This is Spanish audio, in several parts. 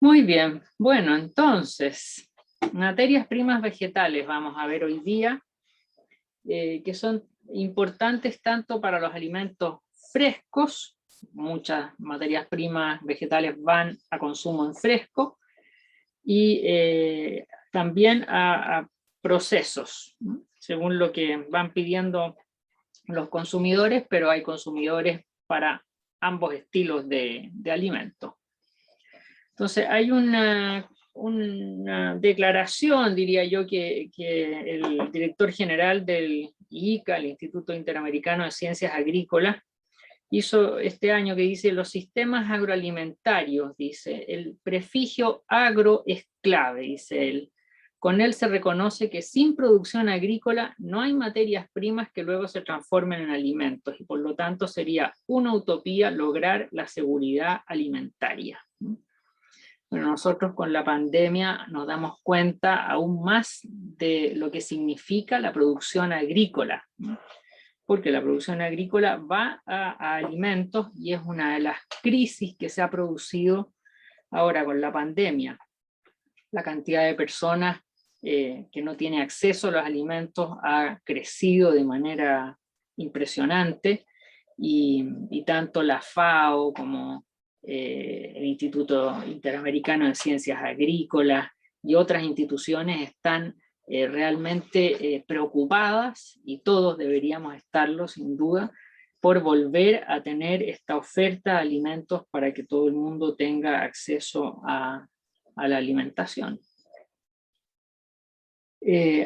Muy bien, bueno, entonces, materias primas vegetales vamos a ver hoy día, que son importantes tanto para los alimentos frescos, muchas materias primas vegetales van a consumo en fresco, y también a procesos, ¿no? Según lo que van pidiendo los consumidores, pero hay consumidores para ambos estilos de alimentos. Entonces hay una declaración, diría yo, que el director general del IICA, el Instituto Interamericano de Ciencias Agrícolas, hizo este año, que dice: los sistemas agroalimentarios, dice, el prefijo agro es clave, dice él. Con él se reconoce que sin producción agrícola no hay materias primas que luego se transformen en alimentos, y por lo tanto sería una utopía lograr la seguridad alimentaria. Bueno, nosotros con la pandemia nos damos cuenta aún más de lo que significa la producción agrícola, ¿no? Porque la producción agrícola va a alimentos, y es una de las crisis que se ha producido ahora con la pandemia. La cantidad de personas que no tiene acceso a los alimentos ha crecido de manera impresionante, y tanto la FAO como el Instituto Interamericano de Ciencias Agrícolas y otras instituciones están realmente preocupadas, y todos deberíamos estarlo sin duda, por volver a tener esta oferta de alimentos para que todo el mundo tenga acceso a la alimentación.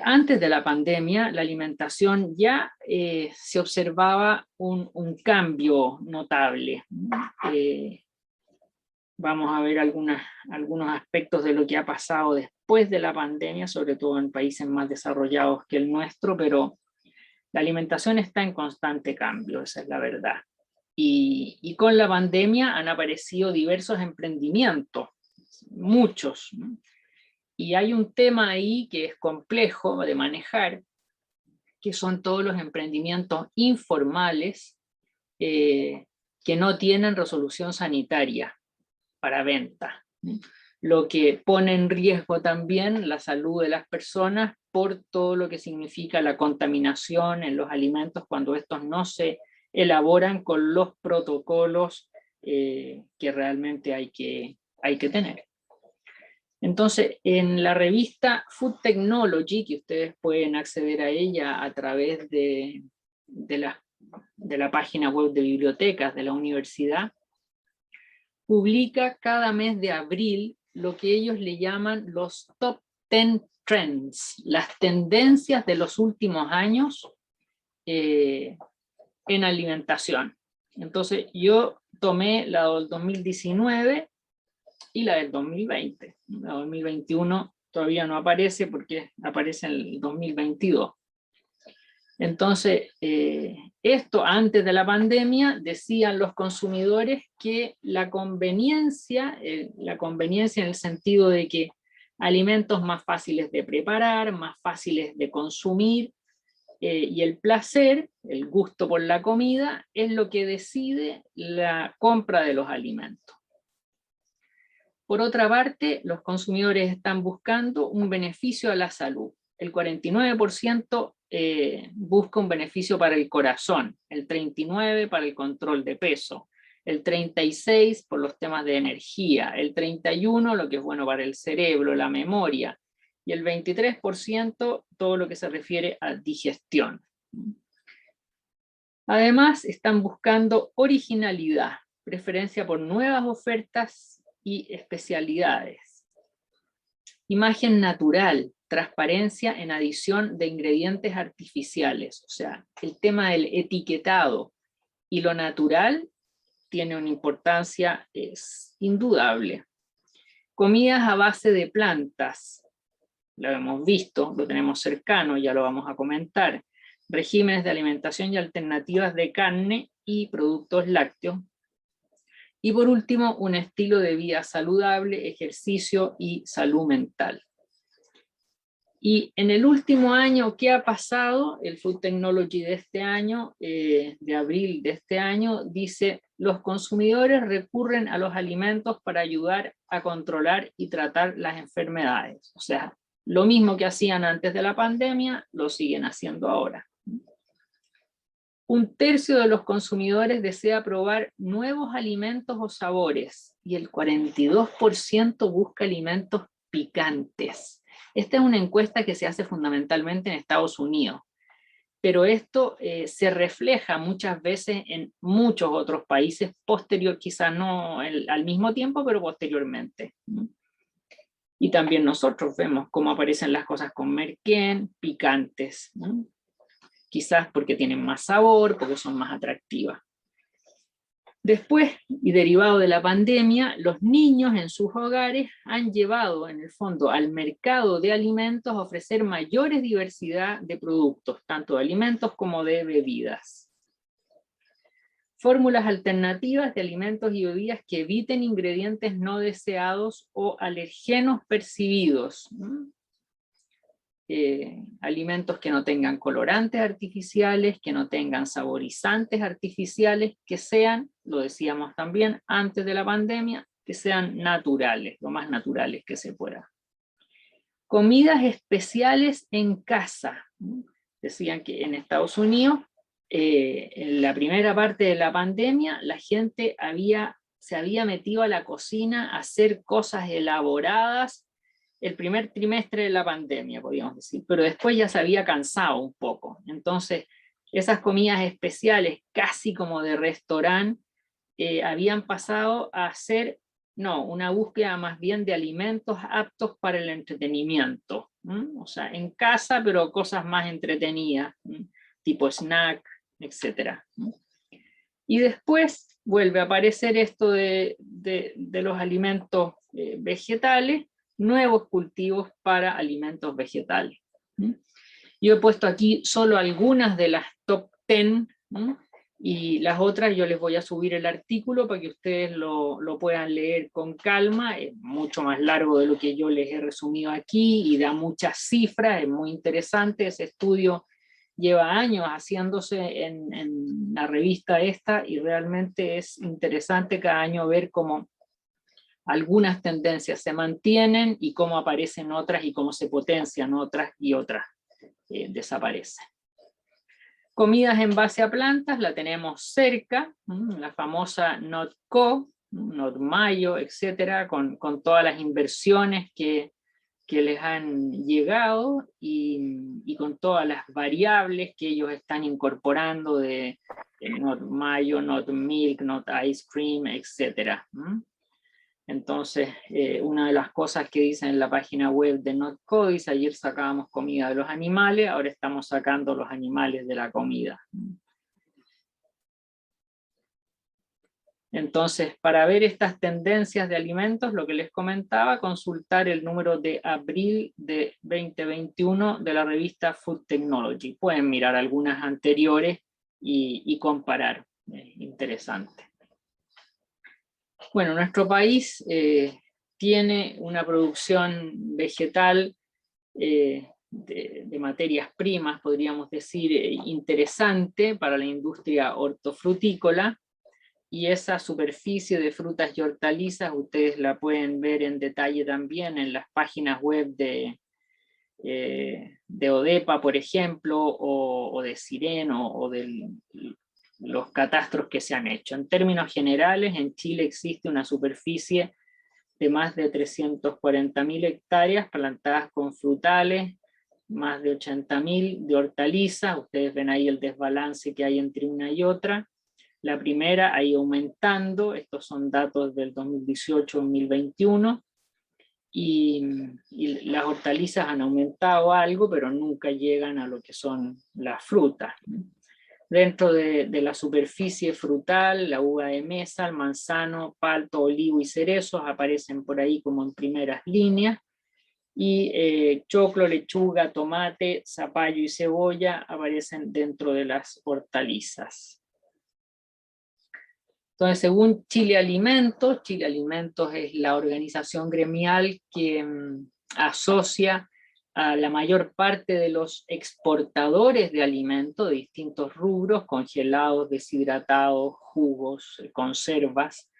Antes de la pandemia, la alimentación ya se observaba un cambio notable. Vamos a ver algunos aspectos de lo que ha pasado después de la pandemia, sobre todo en países más desarrollados que el nuestro, pero la alimentación está en constante cambio, esa es la verdad. Y con la pandemia han aparecido diversos emprendimientos, muchos, ¿no? Y hay un tema ahí que es complejo de manejar, que son todos los emprendimientos informales que no tienen resolución sanitaria para venta, lo que pone en riesgo también la salud de las personas por todo lo que significa la contaminación en los alimentos cuando estos no se elaboran con los protocolos que realmente hay que tener. Entonces, en la revista Food Technology, que ustedes pueden acceder a ella a través de la página web de bibliotecas de la universidad, publica cada mes de abril lo que ellos le llaman los Top 10 Trends, las tendencias de los últimos años en alimentación. Entonces, yo tomé la del 2019 y la del 2020. La 2021 todavía no aparece porque aparece en el 2022. Entonces, esto antes de la pandemia decían los consumidores que la conveniencia en el sentido de que alimentos más fáciles de preparar, más fáciles de consumir, y el placer, el gusto por la comida, es lo que decide la compra de los alimentos. Por otra parte, los consumidores están buscando un beneficio a la salud. El 49% busca un beneficio para el corazón, el 39% para el control de peso, el 36% por los temas de energía, el 31% lo que es bueno para el cerebro, la memoria, y el 23% todo lo que se refiere a digestión. Además, están buscando originalidad, preferencia por nuevas ofertas y especialidades. Imagen natural, transparencia en adición de ingredientes artificiales. O sea, el tema del etiquetado y lo natural tiene una importancia indudable. Comidas a base de plantas, lo hemos visto, lo tenemos cercano, ya lo vamos a comentar. Regímenes de alimentación y alternativas de carne y productos lácteos. Y por último, un estilo de vida saludable, ejercicio y salud mental. Y en el último año, ¿qué ha pasado? El Food Technology de este año, de abril de este año, dice los consumidores recurren a los alimentos para ayudar a controlar y tratar las enfermedades. O sea, lo mismo que hacían antes de la pandemia, lo siguen haciendo ahora. Un tercio de los consumidores desea probar nuevos alimentos o sabores, y el 42% busca alimentos picantes. Esta es una encuesta que se hace fundamentalmente en Estados Unidos, pero esto se refleja muchas veces en muchos otros países posterior, quizás no al mismo tiempo, pero posteriormente. Y también nosotros vemos cómo aparecen las cosas con merquén, picantes, ¿no? Quizás porque tienen más sabor, porque son más atractivas. Después, y derivado de la pandemia, los niños en sus hogares han llevado, en el fondo, al mercado de alimentos a ofrecer mayores diversidad de productos, tanto de alimentos como de bebidas. Fórmulas alternativas de alimentos y bebidas que eviten ingredientes no deseados o alergenos percibidos. Alimentos que no tengan colorantes artificiales, que no tengan saborizantes artificiales, que sean, lo decíamos también antes de la pandemia, que sean naturales, lo más naturales que se pueda. Comidas especiales en casa. Decían que en Estados Unidos, en la primera parte de la pandemia, la gente se había metido a la cocina a hacer cosas elaboradas, el primer trimestre de la pandemia, podríamos decir, pero después ya se había cansado un poco. Entonces, esas comidas especiales, casi como de restaurante, habían pasado a ser, una búsqueda más bien de alimentos aptos para el entretenimiento. O sea, en casa, pero cosas más entretenidas, tipo snack, etc. Y después vuelve a aparecer esto de los alimentos vegetales, nuevos cultivos para alimentos vegetales. Yo he puesto aquí solo algunas de las top 10, y las otras yo les voy a subir el artículo para que ustedes lo puedan leer con calma. Es mucho más largo de lo que yo les he resumido aquí y da muchas cifras, es muy interesante. Ese estudio lleva años haciéndose en la revista esta, y realmente es interesante cada año ver cómo algunas tendencias se mantienen y cómo aparecen otras y cómo se potencian otras y otras desaparecen. Comidas en base a plantas la tenemos cerca, la famosa NotCo, NotMayo, etcétera, con todas las inversiones que les han llegado y con todas las variables que ellos están incorporando de NotMayo, NotMilk, NotIceCream, etcétera. Entonces, una de las cosas que dicen en la página web de NotCo dice: ayer sacábamos comida de los animales, ahora estamos sacando los animales de la comida. Entonces, para ver estas tendencias de alimentos, lo que les comentaba, consultar el número de abril de 2021 de la revista Food Technology. Pueden mirar algunas anteriores y comparar. Interesante. Bueno, nuestro país tiene una producción vegetal de materias primas, podríamos decir, interesante para la industria hortofrutícola, y esa superficie de frutas y hortalizas ustedes la pueden ver en detalle también en las páginas web de ODEPA, por ejemplo, o de CIREN, o de los catastros que se han hecho. En términos generales, en Chile existe una superficie de más de 340.000 hectáreas plantadas con frutales, más de 80.000 de hortalizas. Ustedes ven ahí el desbalance que hay entre una y otra. La primera ha ido aumentando, estos son datos del 2018-2021, y las hortalizas han aumentado algo, pero nunca llegan a lo que son las frutas. Dentro de la superficie frutal, la uva de mesa, el manzano, palto, olivo y cerezos aparecen por ahí como en primeras líneas, y choclo, lechuga, tomate, zapallo y cebolla aparecen dentro de las hortalizas. Entonces, según Chile Alimentos es la organización gremial que asocia a la mayor parte de los exportadores de alimentos de distintos rubros, congelados, deshidratados, jugos, conservas.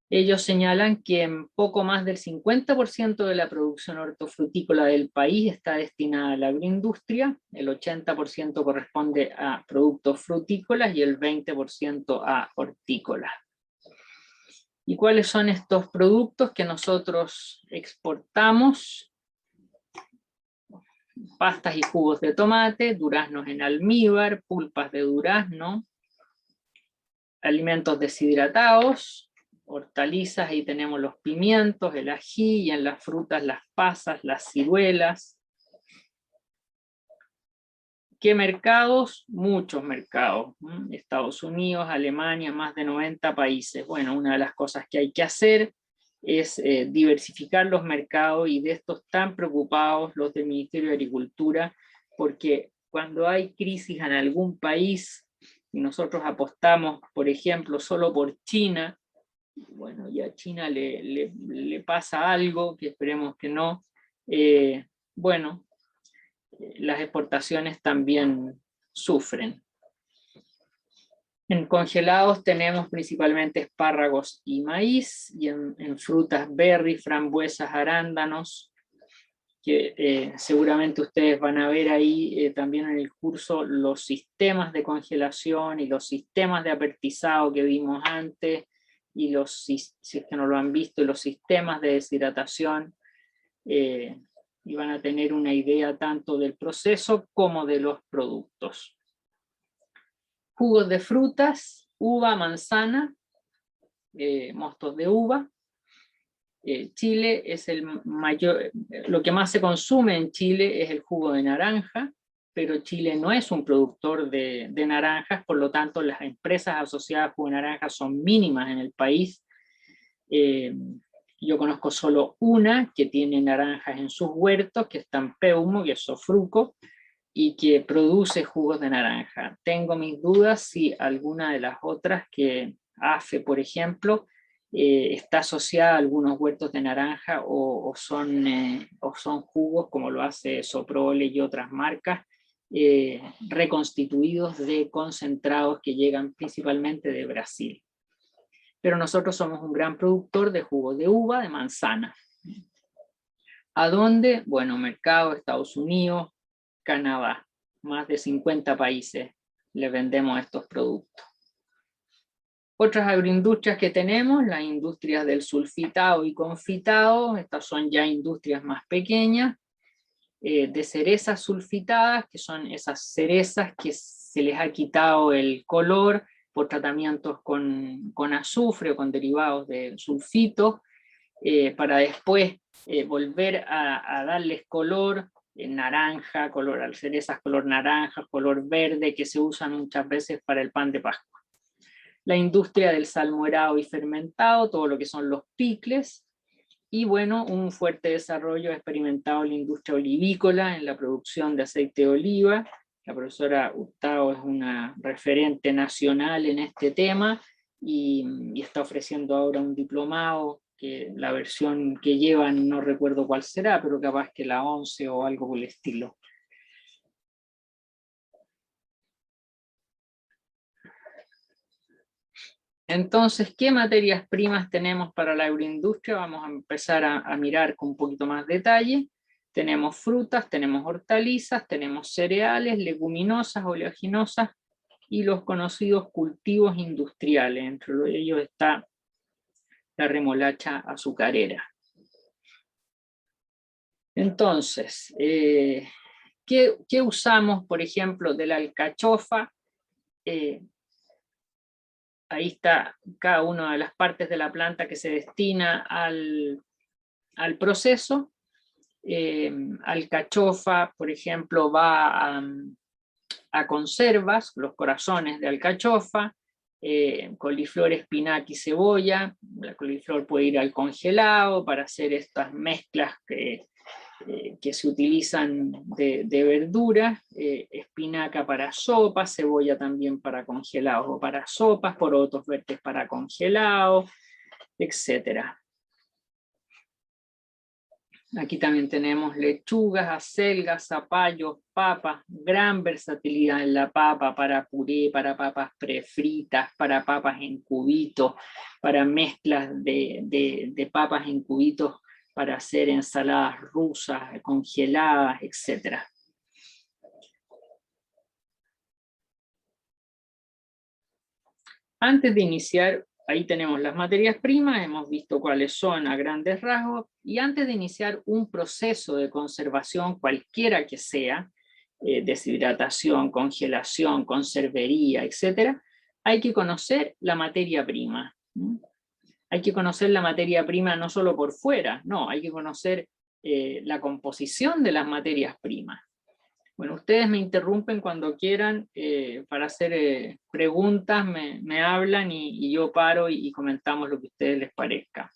Ellos señalan que en poco más del 50% de la producción hortofrutícola del país está destinada a la agroindustria, el 80% corresponde a productos frutícolas y el 20% a hortícolas. ¿Y cuáles son estos productos que nosotros exportamos? Pastas y jugos de tomate, duraznos en almíbar, pulpas de durazno, alimentos deshidratados, hortalizas, ahí tenemos los pimientos, el ají, y en las frutas las pasas, las ciruelas. ¿Qué mercados? Muchos mercados. Estados Unidos, Alemania, más de 90 países. Bueno, una de las cosas que hay que hacer es diversificar los mercados, y de esto están preocupados los del Ministerio de Agricultura, porque cuando hay crisis en algún país, y nosotros apostamos, por ejemplo, solo por China, bueno, y a China le pasa algo, que esperemos que no, bueno, las exportaciones también sufren. En congelados tenemos principalmente espárragos y maíz, y en frutas berry, frambuesas, arándanos, que seguramente ustedes van a ver ahí también en el curso los sistemas de congelación y los sistemas de apertizado que vimos antes, y si es que no lo han visto, los sistemas de deshidratación, y van a tener una idea tanto del proceso como de los productos. Jugos de frutas, uva, manzana, mostos de uva. Chile es el mayor, lo que más se consume en Chile es el jugo de naranja, pero Chile no es un productor de naranjas, por lo tanto las empresas asociadas a jugo de naranja son mínimas en el país. Yo conozco solo una que tiene naranjas en sus huertos, que es Tampeumo, que es Sofruco, y que produce jugos de naranja. Tengo mis dudas si alguna de las otras, que AFE, por ejemplo, está asociada a algunos huertos de naranja, o son jugos, como lo hace Soprole y otras marcas, reconstituidos de concentrados que llegan principalmente de Brasil. Pero nosotros somos un gran productor de jugos de uva, de manzana. ¿A dónde? Bueno, mercado, Estados Unidos, Canadá, más de 50 países les vendemos estos productos. Otras agroindustrias que tenemos, las industrias del sulfitado y confitado, estas son ya industrias más pequeñas, de cerezas sulfitadas, que son esas cerezas que se les ha quitado el color por tratamientos con azufre o con derivados de sulfito, para después volver a darles color naranja, color cerezas, color naranja, color verde, que se usan muchas veces para el pan de Pascua. La industria del salmoerado y fermentado, todo lo que son los picles, y bueno, un fuerte desarrollo experimentado en la industria olivícola, en la producción de aceite de oliva. La profesora Hurtado es una referente nacional en este tema, y está ofreciendo ahora un diplomado, que la versión que llevan no recuerdo cuál será, pero capaz que la 11 o algo por el estilo. Entonces, ¿qué materias primas tenemos para la agroindustria? Vamos a empezar a mirar con un poquito más detalle. Tenemos frutas, tenemos hortalizas, tenemos cereales, leguminosas, oleaginosas, y los conocidos cultivos industriales. Entre ellos está la remolacha azucarera. Entonces, ¿qué usamos, por ejemplo, de la alcachofa? Ahí está cada una de las partes de la planta que se destina al proceso. Alcachofa, por ejemplo, va a conservas, los corazones de alcachofa, coliflor, espinaca y cebolla. La coliflor puede ir al congelado para hacer estas mezclas que se utilizan de verduras, espinaca para sopas, cebolla también para congelados o para sopas, porotos verdes para congelados, etc. Aquí también tenemos lechugas, acelgas, zapallos, papas, gran versatilidad en la papa para puré, para papas prefritas, para papas en cubitos, para mezclas de papas en cubitos para hacer ensaladas rusas, congeladas, etc. Antes de iniciar, ahí tenemos las materias primas, hemos visto cuáles son a grandes rasgos, y antes de iniciar un proceso de conservación, cualquiera que sea, deshidratación, congelación, conservería, etc., hay que conocer la materia prima. Hay que conocer la materia prima no solo por fuera, no, hay que conocer la composición de las materias primas. Bueno, ustedes me interrumpen cuando quieran para hacer preguntas, me hablan y yo paro y comentamos lo que a ustedes les parezca.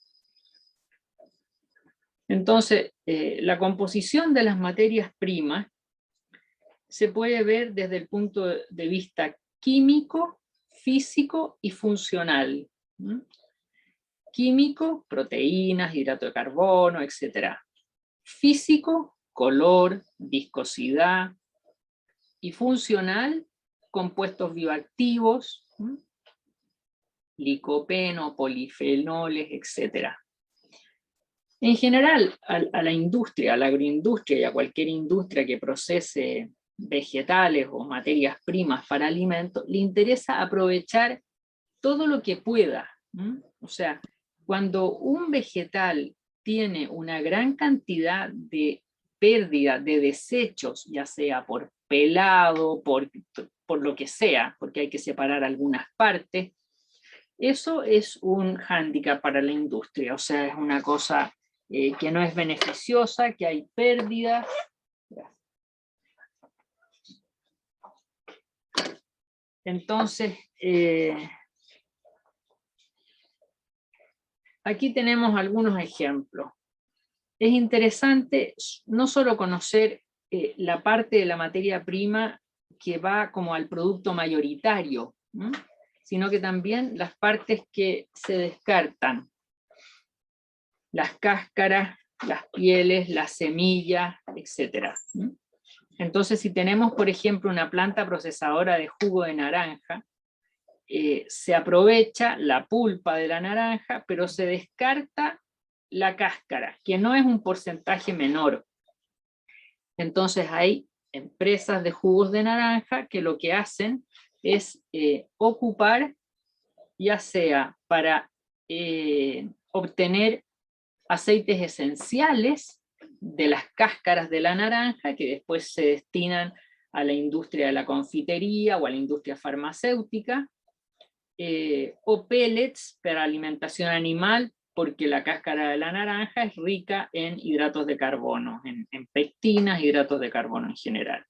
Entonces, la composición de las materias primas se puede ver desde el punto de vista químico, físico y funcional. Químico, proteínas, hidrato de carbono, etc. Físico, color, viscosidad, y funcional, compuestos bioactivos, licopeno, polifenoles, etc. En general, a la industria, a la agroindustria y a cualquier industria que procese vegetales o materias primas para alimentos, le interesa aprovechar todo lo que pueda. O sea, cuando un vegetal tiene una gran cantidad de pérdida de desechos, ya sea por pelado, por lo que sea, porque hay que separar algunas partes, eso es un hándicap para la industria, o sea, es una cosa que no es beneficiosa, que hay pérdidas. Entonces, aquí tenemos algunos ejemplos. Es interesante no solo conocer la parte de la materia prima que va como al producto mayoritario, sino que también las partes que se descartan. Las cáscaras, las pieles, las semillas, etc. Entonces, si tenemos, por ejemplo, una planta procesadora de jugo de naranja, se aprovecha la pulpa de la naranja, pero se descarta la cáscara, que no es un porcentaje menor. Entonces hay empresas de jugos de naranja que lo que hacen es ocupar, ya sea para obtener aceites esenciales de las cáscaras de la naranja, que después se destinan a la industria de la confitería o a la industria farmacéutica, o pellets para alimentación animal, porque la cáscara de la naranja es rica en hidratos de carbono, en pectinas, hidratos de carbono en general.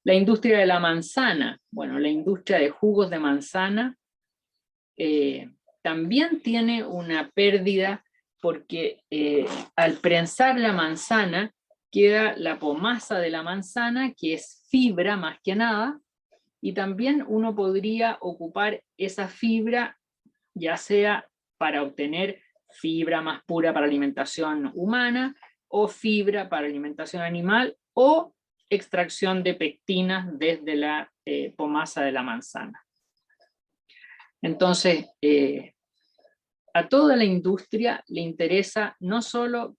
La industria de la manzana, bueno, la industria de jugos de manzana también tiene una pérdida porque al prensar la manzana queda la pomasa de la manzana, que es fibra más que nada, y también uno podría ocupar esa fibra, ya sea para obtener fibra más pura para alimentación humana, o fibra para alimentación animal, o extracción de pectinas desde la pomasa de la manzana. Entonces, a toda la industria le interesa no solo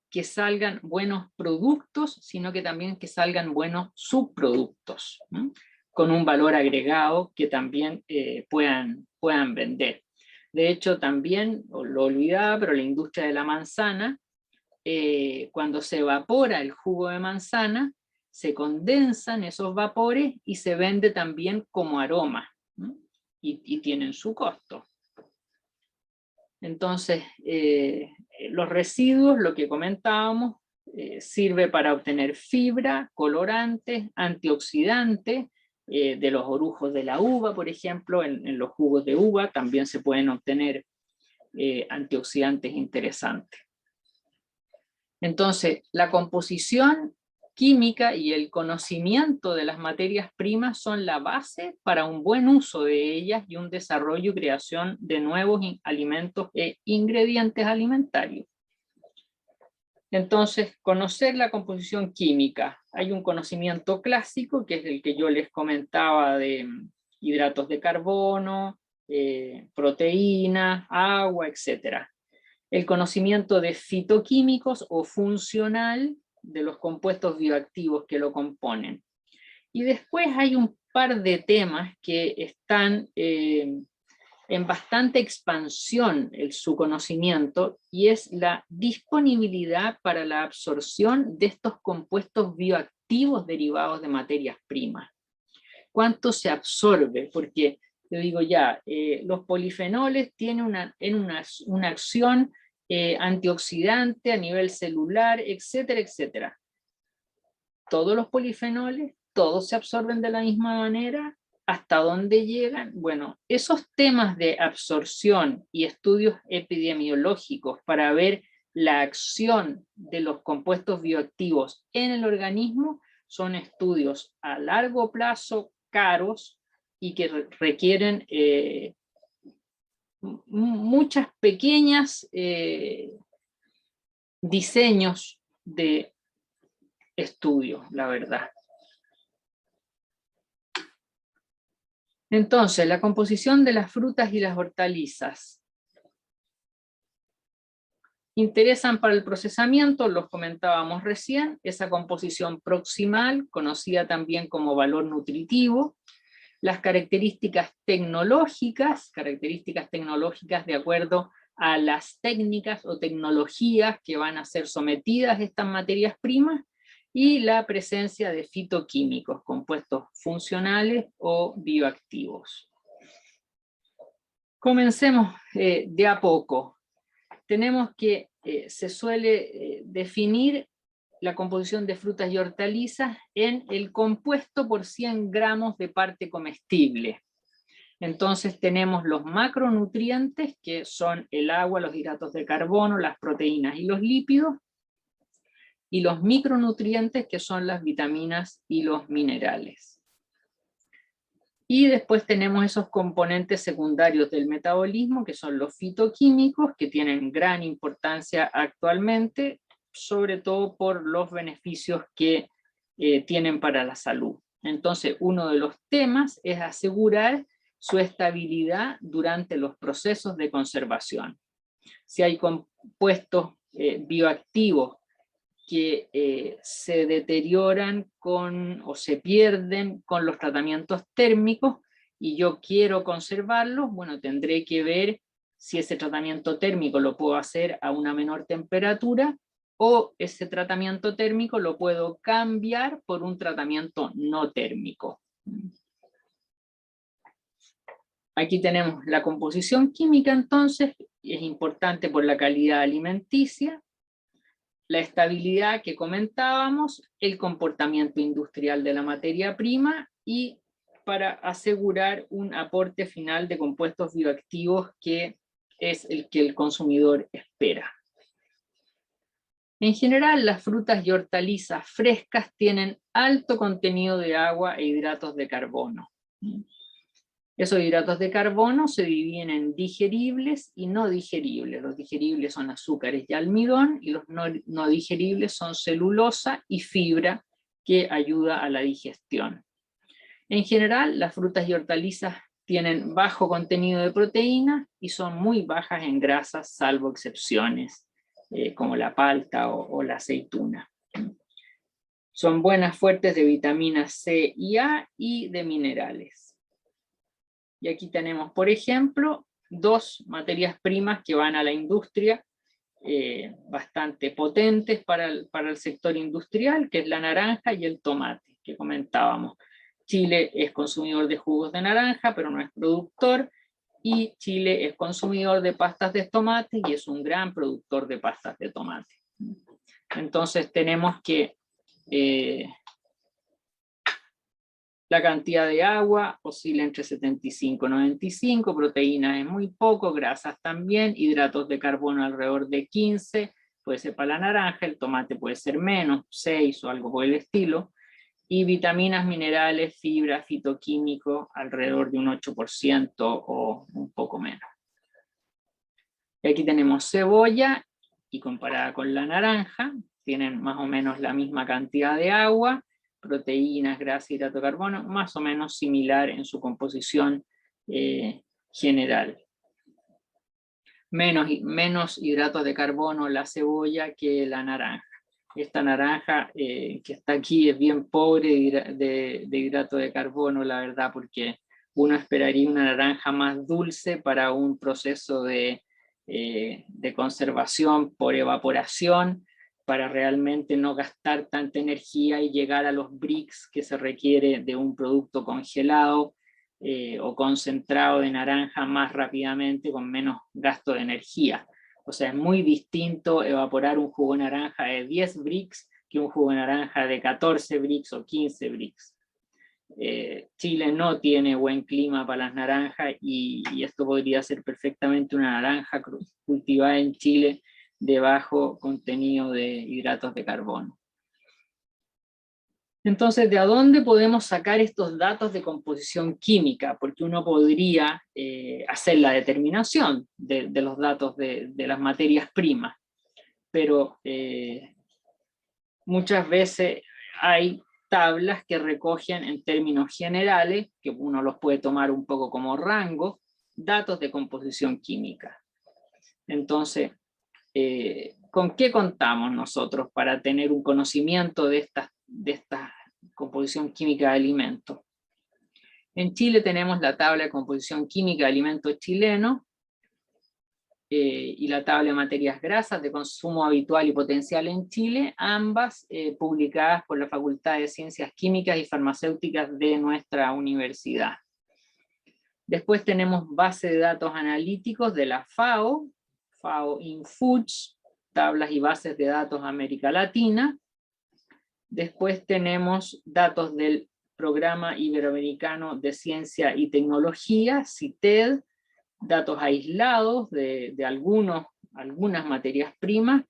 que salgan buenos productos, sino que también que salgan buenos subproductos, ¿no? Con un valor agregado que también puedan vender. De hecho, también, lo olvidaba, pero la industria de la manzana, cuando se evapora el jugo de manzana, se condensan esos vapores y se vende también como aroma, ¿no? Y tienen su costo. Entonces, los residuos, lo que comentábamos, sirve para obtener fibra, colorantes, antioxidantes, de los orujos de la uva, por ejemplo, en los jugos de uva también se pueden obtener antioxidantes interesantes. Entonces, la composición química y el conocimiento de las materias primas son la base para un buen uso de ellas y un desarrollo y creación de nuevos alimentos e ingredientes alimentarios. Entonces, conocer la composición química. Hay un conocimiento clásico, que es el que yo les comentaba de hidratos de carbono, proteínas, agua, etc. El conocimiento de fitoquímicos o funcional de los compuestos bioactivos que lo componen. Y después hay un par de temas que están en bastante expansión su conocimiento, y es la disponibilidad para la absorción de estos compuestos bioactivos derivados de materias primas. ¿Cuánto se absorbe? Porque yo digo ya, los polifenoles tienen una acción antioxidante a nivel celular, etcétera, etcétera. Todos los polifenoles, todos se absorben de la misma manera. ¿Hasta dónde llegan? Bueno, esos temas de absorción y estudios epidemiológicos para ver la acción de los compuestos bioactivos en el organismo son estudios a largo plazo, caros, y que requieren muchas pequeñas diseños de estudio, la verdad. Entonces, la composición de las frutas y las hortalizas. Interesan para el procesamiento, los comentábamos recién, esa composición proximal, conocida también como valor nutritivo, las características tecnológicas de acuerdo a las técnicas o tecnologías que van a ser sometidas a estas materias primas, y la presencia de fitoquímicos, compuestos funcionales o bioactivos. Comencemos de a poco. Tenemos que se suele definir la composición de frutas y hortalizas en el compuesto por 100 gramos de parte comestible. Entonces tenemos los macronutrientes, que son el agua, los hidratos de carbono, las proteínas y los lípidos, y los micronutrientes, que son las vitaminas y los minerales. Y después tenemos esos componentes secundarios del metabolismo, que son los fitoquímicos, que tienen gran importancia actualmente, sobre todo por los beneficios que tienen para la salud. Entonces, uno de los temas es asegurar su estabilidad durante los procesos de conservación. Si hay compuestos bioactivos que se deterioran o se pierden con los tratamientos térmicos, y yo quiero conservarlos, bueno, tendré que ver si ese tratamiento térmico lo puedo hacer a una menor temperatura, o ese tratamiento térmico lo puedo cambiar por un tratamiento no térmico. Aquí tenemos la composición química, entonces, es importante por la calidad alimenticia, la estabilidad que comentábamos, el comportamiento industrial de la materia prima, y para asegurar un aporte final de compuestos bioactivos que es el que el consumidor espera. En general, las frutas y hortalizas frescas tienen alto contenido de agua e hidratos de carbono. Esos hidratos de carbono se dividen en digeribles y no digeribles. Los digeribles son azúcares y almidón, y los no digeribles son celulosa y fibra, que ayuda a la digestión. En general, las frutas y hortalizas tienen bajo contenido de proteínas y son muy bajas en grasas, salvo excepciones, como la palta o la aceituna. Son buenas fuentes de vitaminas C y A y de minerales. Y aquí tenemos, por ejemplo, dos materias primas que van a la industria, bastante potentes para el sector industrial, que es la naranja y el tomate, que comentábamos. Chile es consumidor de jugos de naranja, pero no es productor, y Chile es consumidor de pastas de tomate y es un gran productor de pastas de tomate. Entonces tenemos que la cantidad de agua oscila entre 75 y 95, proteínas es muy poco, grasas también, hidratos de carbono alrededor de 15, puede ser para la naranja, el tomate puede ser menos, 6 o algo por el estilo, y vitaminas, minerales, fibra, fitoquímico, alrededor de un 8% o un poco menos. Y aquí tenemos cebolla y comparada con la naranja, tienen más o menos la misma cantidad de agua, proteínas, grasa, hidrato de carbono, más o menos similar en su composición general. Menos hidratos de carbono la cebolla que la naranja. Esta naranja que está aquí es bien pobre de hidrato de carbono, la verdad, porque uno esperaría una naranja más dulce para un proceso de conservación por evaporación, para realmente no gastar tanta energía y llegar a los bricks que se requiere de un producto congelado o concentrado de naranja más rápidamente con menos gasto de energía. O sea, es muy distinto evaporar un jugo de naranja de 10 bricks que un jugo de naranja de 14 bricks o 15 bricks. Chile no tiene buen clima para las naranjas y esto podría ser perfectamente una naranja cultivada en Chile de bajo contenido de hidratos de carbono. Entonces, ¿de dónde podemos sacar estos datos de composición química? Porque uno podría hacer la determinación de los datos de las materias primas, pero muchas veces hay tablas que recogen en términos generales, que uno los puede tomar un poco como rango, datos de composición química. Entonces, ¿con qué contamos nosotros para tener un conocimiento de esta composición química de alimentos? En Chile tenemos la tabla de composición química de alimentos chilenos y la tabla de materias grasas de consumo habitual y potencial en Chile, ambas publicadas por la Facultad de Ciencias Químicas y Farmacéuticas de nuestra universidad. Después tenemos base de datos analíticos de la FAO, FAO InFoods, tablas y bases de datos América Latina. Después tenemos datos del Programa Iberoamericano de Ciencia y Tecnología, CITED, datos aislados de algunas materias primas,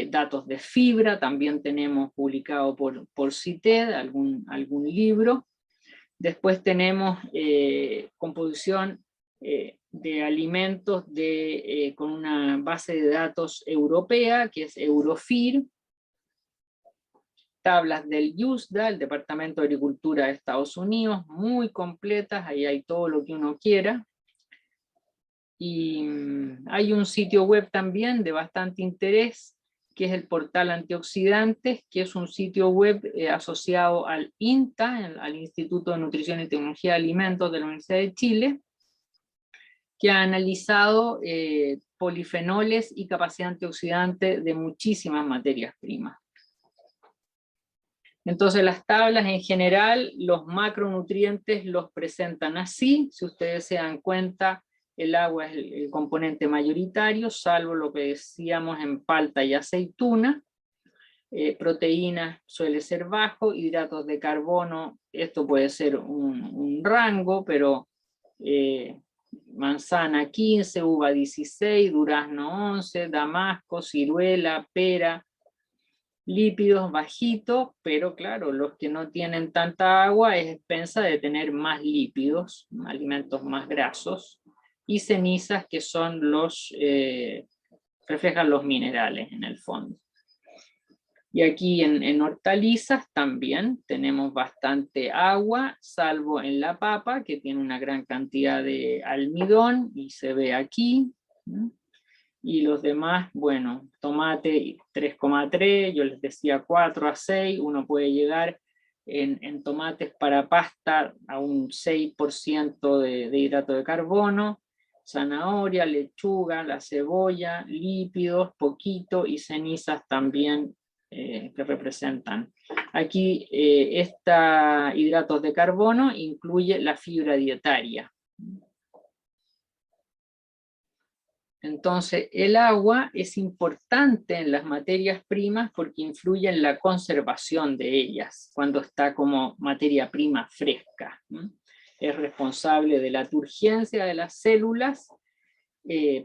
datos de fibra, también tenemos publicado por CITED algún libro. Después tenemos composición de alimentos con una base de datos europea, que es Eurofir, tablas del USDA, el Departamento de Agricultura de Estados Unidos, muy completas, ahí hay todo lo que uno quiera. Y hay un sitio web también de bastante interés, que es el portal Antioxidantes, que es un sitio web asociado al INTA, al Instituto de Nutrición y Tecnología de Alimentos de la Universidad de Chile, que ha analizado polifenoles y capacidad antioxidante de muchísimas materias primas. Entonces las tablas en general, los macronutrientes los presentan así. Si ustedes se dan cuenta, el agua es el componente mayoritario, salvo lo que decíamos en palta y aceituna. Proteínas suele ser bajo, hidratos de carbono, esto puede ser un rango, pero manzana 15, uva 16, durazno 11, damasco, ciruela, pera. Lípidos bajitos, pero claro, los que no tienen tanta agua es expensa de tener más lípidos, alimentos más grasos, y cenizas que son reflejan los minerales en el fondo. Y aquí en hortalizas también tenemos bastante agua, salvo en la papa, que tiene una gran cantidad de almidón, y se ve aquí. Y los demás, bueno, tomate 3,3, yo les decía 4 a 6, uno puede llegar en tomates para pasta a un 6% de hidrato de carbono, zanahoria, lechuga, la cebolla, lípidos, poquito, y cenizas también que representan. Aquí hidratos de carbono incluye la fibra dietaria. Entonces, el agua es importante en las materias primas porque influye en la conservación de ellas, cuando está como materia prima fresca. Es responsable de la turgencia de las células,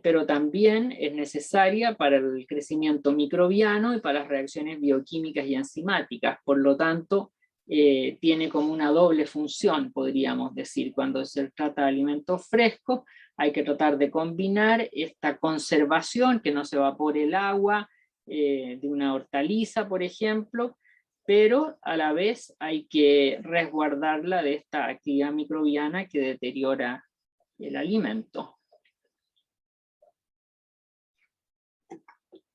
pero también es necesaria para el crecimiento microbiano y para las reacciones bioquímicas y enzimáticas. Por lo tanto, tiene como una doble función, podríamos decir. Cuando se trata de alimentos frescos, hay que tratar de combinar esta conservación, que no se evapore el agua, de una hortaliza, por ejemplo, pero a la vez hay que resguardarla de esta actividad microbiana que deteriora el alimento.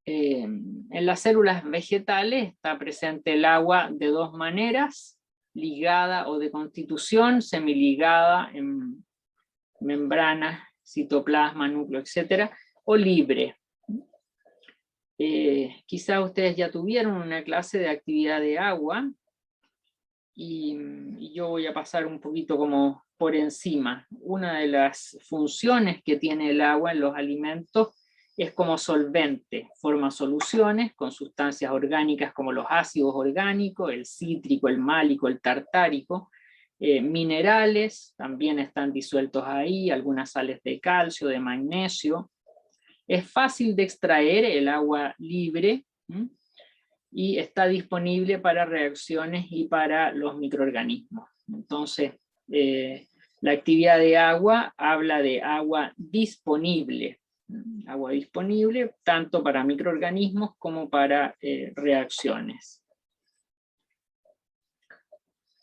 En las células vegetales está presente el agua de dos maneras, ligada o de constitución, semiligada en membranas, citoplasma, núcleo, etc., o libre. Quizá ustedes ya tuvieron una clase de actividad de agua, y yo voy a pasar un poquito como por encima. Una de las funciones que tiene el agua en los alimentos es como solvente, forma soluciones con sustancias orgánicas como los ácidos orgánicos, el cítrico, el málico, el tartárico, minerales también están disueltos ahí, algunas sales de calcio, de magnesio. Es fácil de extraer el agua libre, y está disponible para reacciones y para los microorganismos. Entonces, la actividad de agua habla de agua disponible tanto para microorganismos como para reacciones.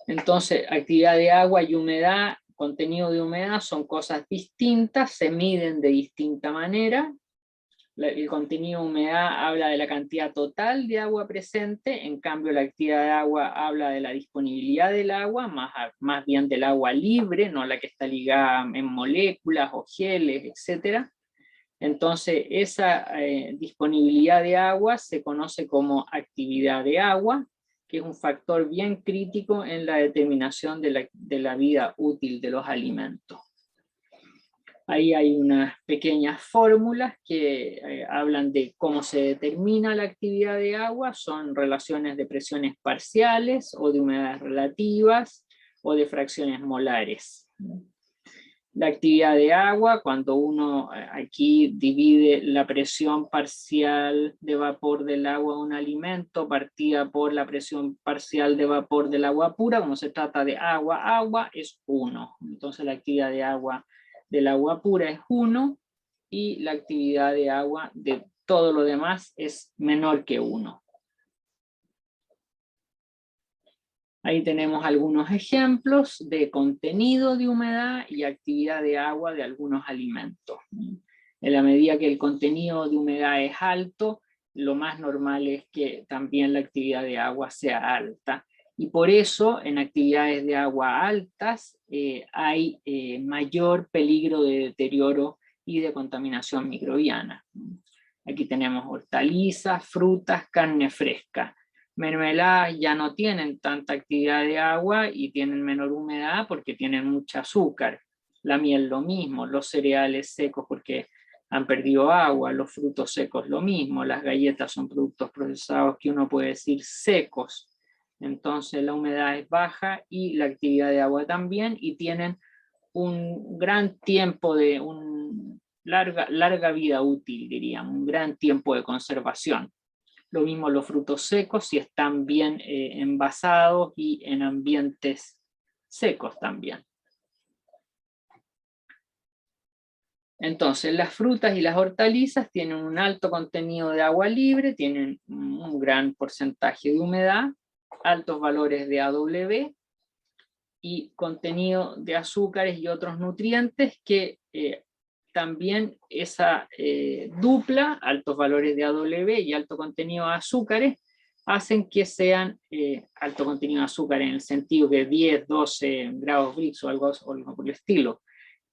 Entonces, actividad de agua y humedad, contenido de humedad son cosas distintas, se miden de distinta manera. El contenido de humedad habla de la cantidad total de agua presente, en cambio la actividad de agua habla de la disponibilidad del agua, más bien del agua libre, no la que está ligada en moléculas o geles, etc. Entonces esa disponibilidad de agua se conoce como actividad de agua, que es un factor bien crítico en la determinación de la vida útil de los alimentos. Ahí hay unas pequeñas fórmulas que hablan de cómo se determina la actividad de agua, son relaciones de presiones parciales o de humedades relativas o de fracciones molares. La actividad de agua, cuando uno aquí divide la presión parcial de vapor del agua de un alimento partida por la presión parcial de vapor del agua pura, como se trata de agua, es 1. Entonces la actividad de agua del agua pura es 1 y la actividad de agua de todo lo demás es menor que 1. Ahí tenemos algunos ejemplos de contenido de humedad y actividad de agua de algunos alimentos. En la medida que el contenido de humedad es alto, lo más normal es que también la actividad de agua sea alta. Y por eso en actividades de agua altas hay mayor peligro de deterioro y de contaminación microbiana. Aquí tenemos hortalizas, frutas, carne fresca. Mermeladas ya no tienen tanta actividad de agua y tienen menor humedad porque tienen mucho azúcar. La miel lo mismo, los cereales secos porque han perdido agua, los frutos secos lo mismo, las galletas son productos procesados que uno puede decir secos. Entonces la humedad es baja y la actividad de agua también, y tienen un gran tiempo de larga vida útil, diríamos, un gran tiempo de conservación. Lo mismo los frutos secos, si están bien envasados y en ambientes secos también. Entonces, las frutas y las hortalizas tienen un alto contenido de agua libre, tienen un gran porcentaje de humedad, altos valores de AW y contenido de azúcares y otros nutrientes que también esa dupla, altos valores de AW y alto contenido de azúcares, hacen que sean alto contenido de azúcar en el sentido de 10, 12 grados Brix o algo por el estilo,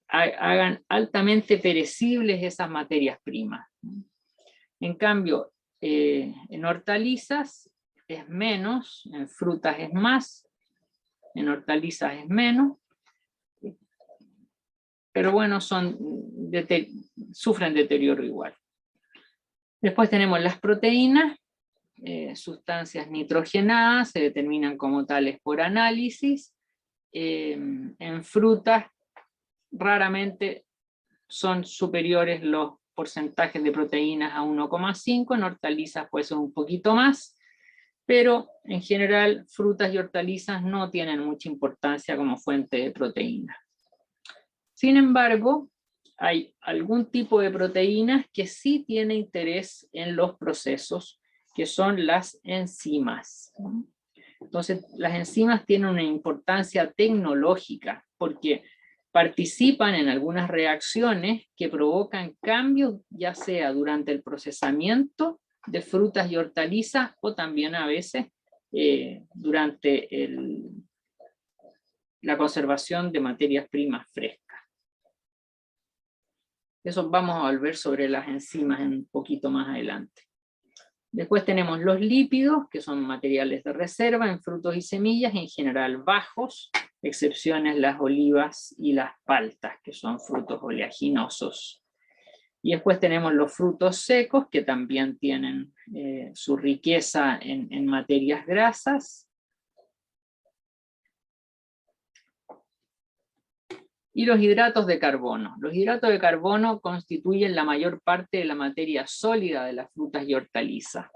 hagan altamente perecibles esas materias primas. En cambio, en hortalizas es menos, en frutas es más, en hortalizas es menos, pero bueno, sufren deterioro igual. Después tenemos las proteínas, sustancias nitrogenadas, se determinan como tales por análisis. En frutas raramente son superiores los porcentajes de proteínas a 1,5, en hortalizas puede ser un poquito más, pero en general frutas y hortalizas no tienen mucha importancia como fuente de proteínas. Sin embargo, hay algún tipo de proteínas que sí tiene interés en los procesos que son las enzimas. Entonces, las enzimas tienen una importancia tecnológica, porque participan en algunas reacciones que provocan cambios, ya sea durante el procesamiento de frutas y hortalizas, o también a veces durante la conservación de materias primas frescas. Eso vamos a volver sobre las enzimas un poquito más adelante. Después tenemos los lípidos, que son materiales de reserva en frutos y semillas, en general bajos, excepciones las olivas y las paltas, que son frutos oleaginosos. Y después tenemos los frutos secos, que también tienen su riqueza en materias grasas. Y los hidratos de carbono. Los hidratos de carbono constituyen la mayor parte de la materia sólida de las frutas y hortalizas.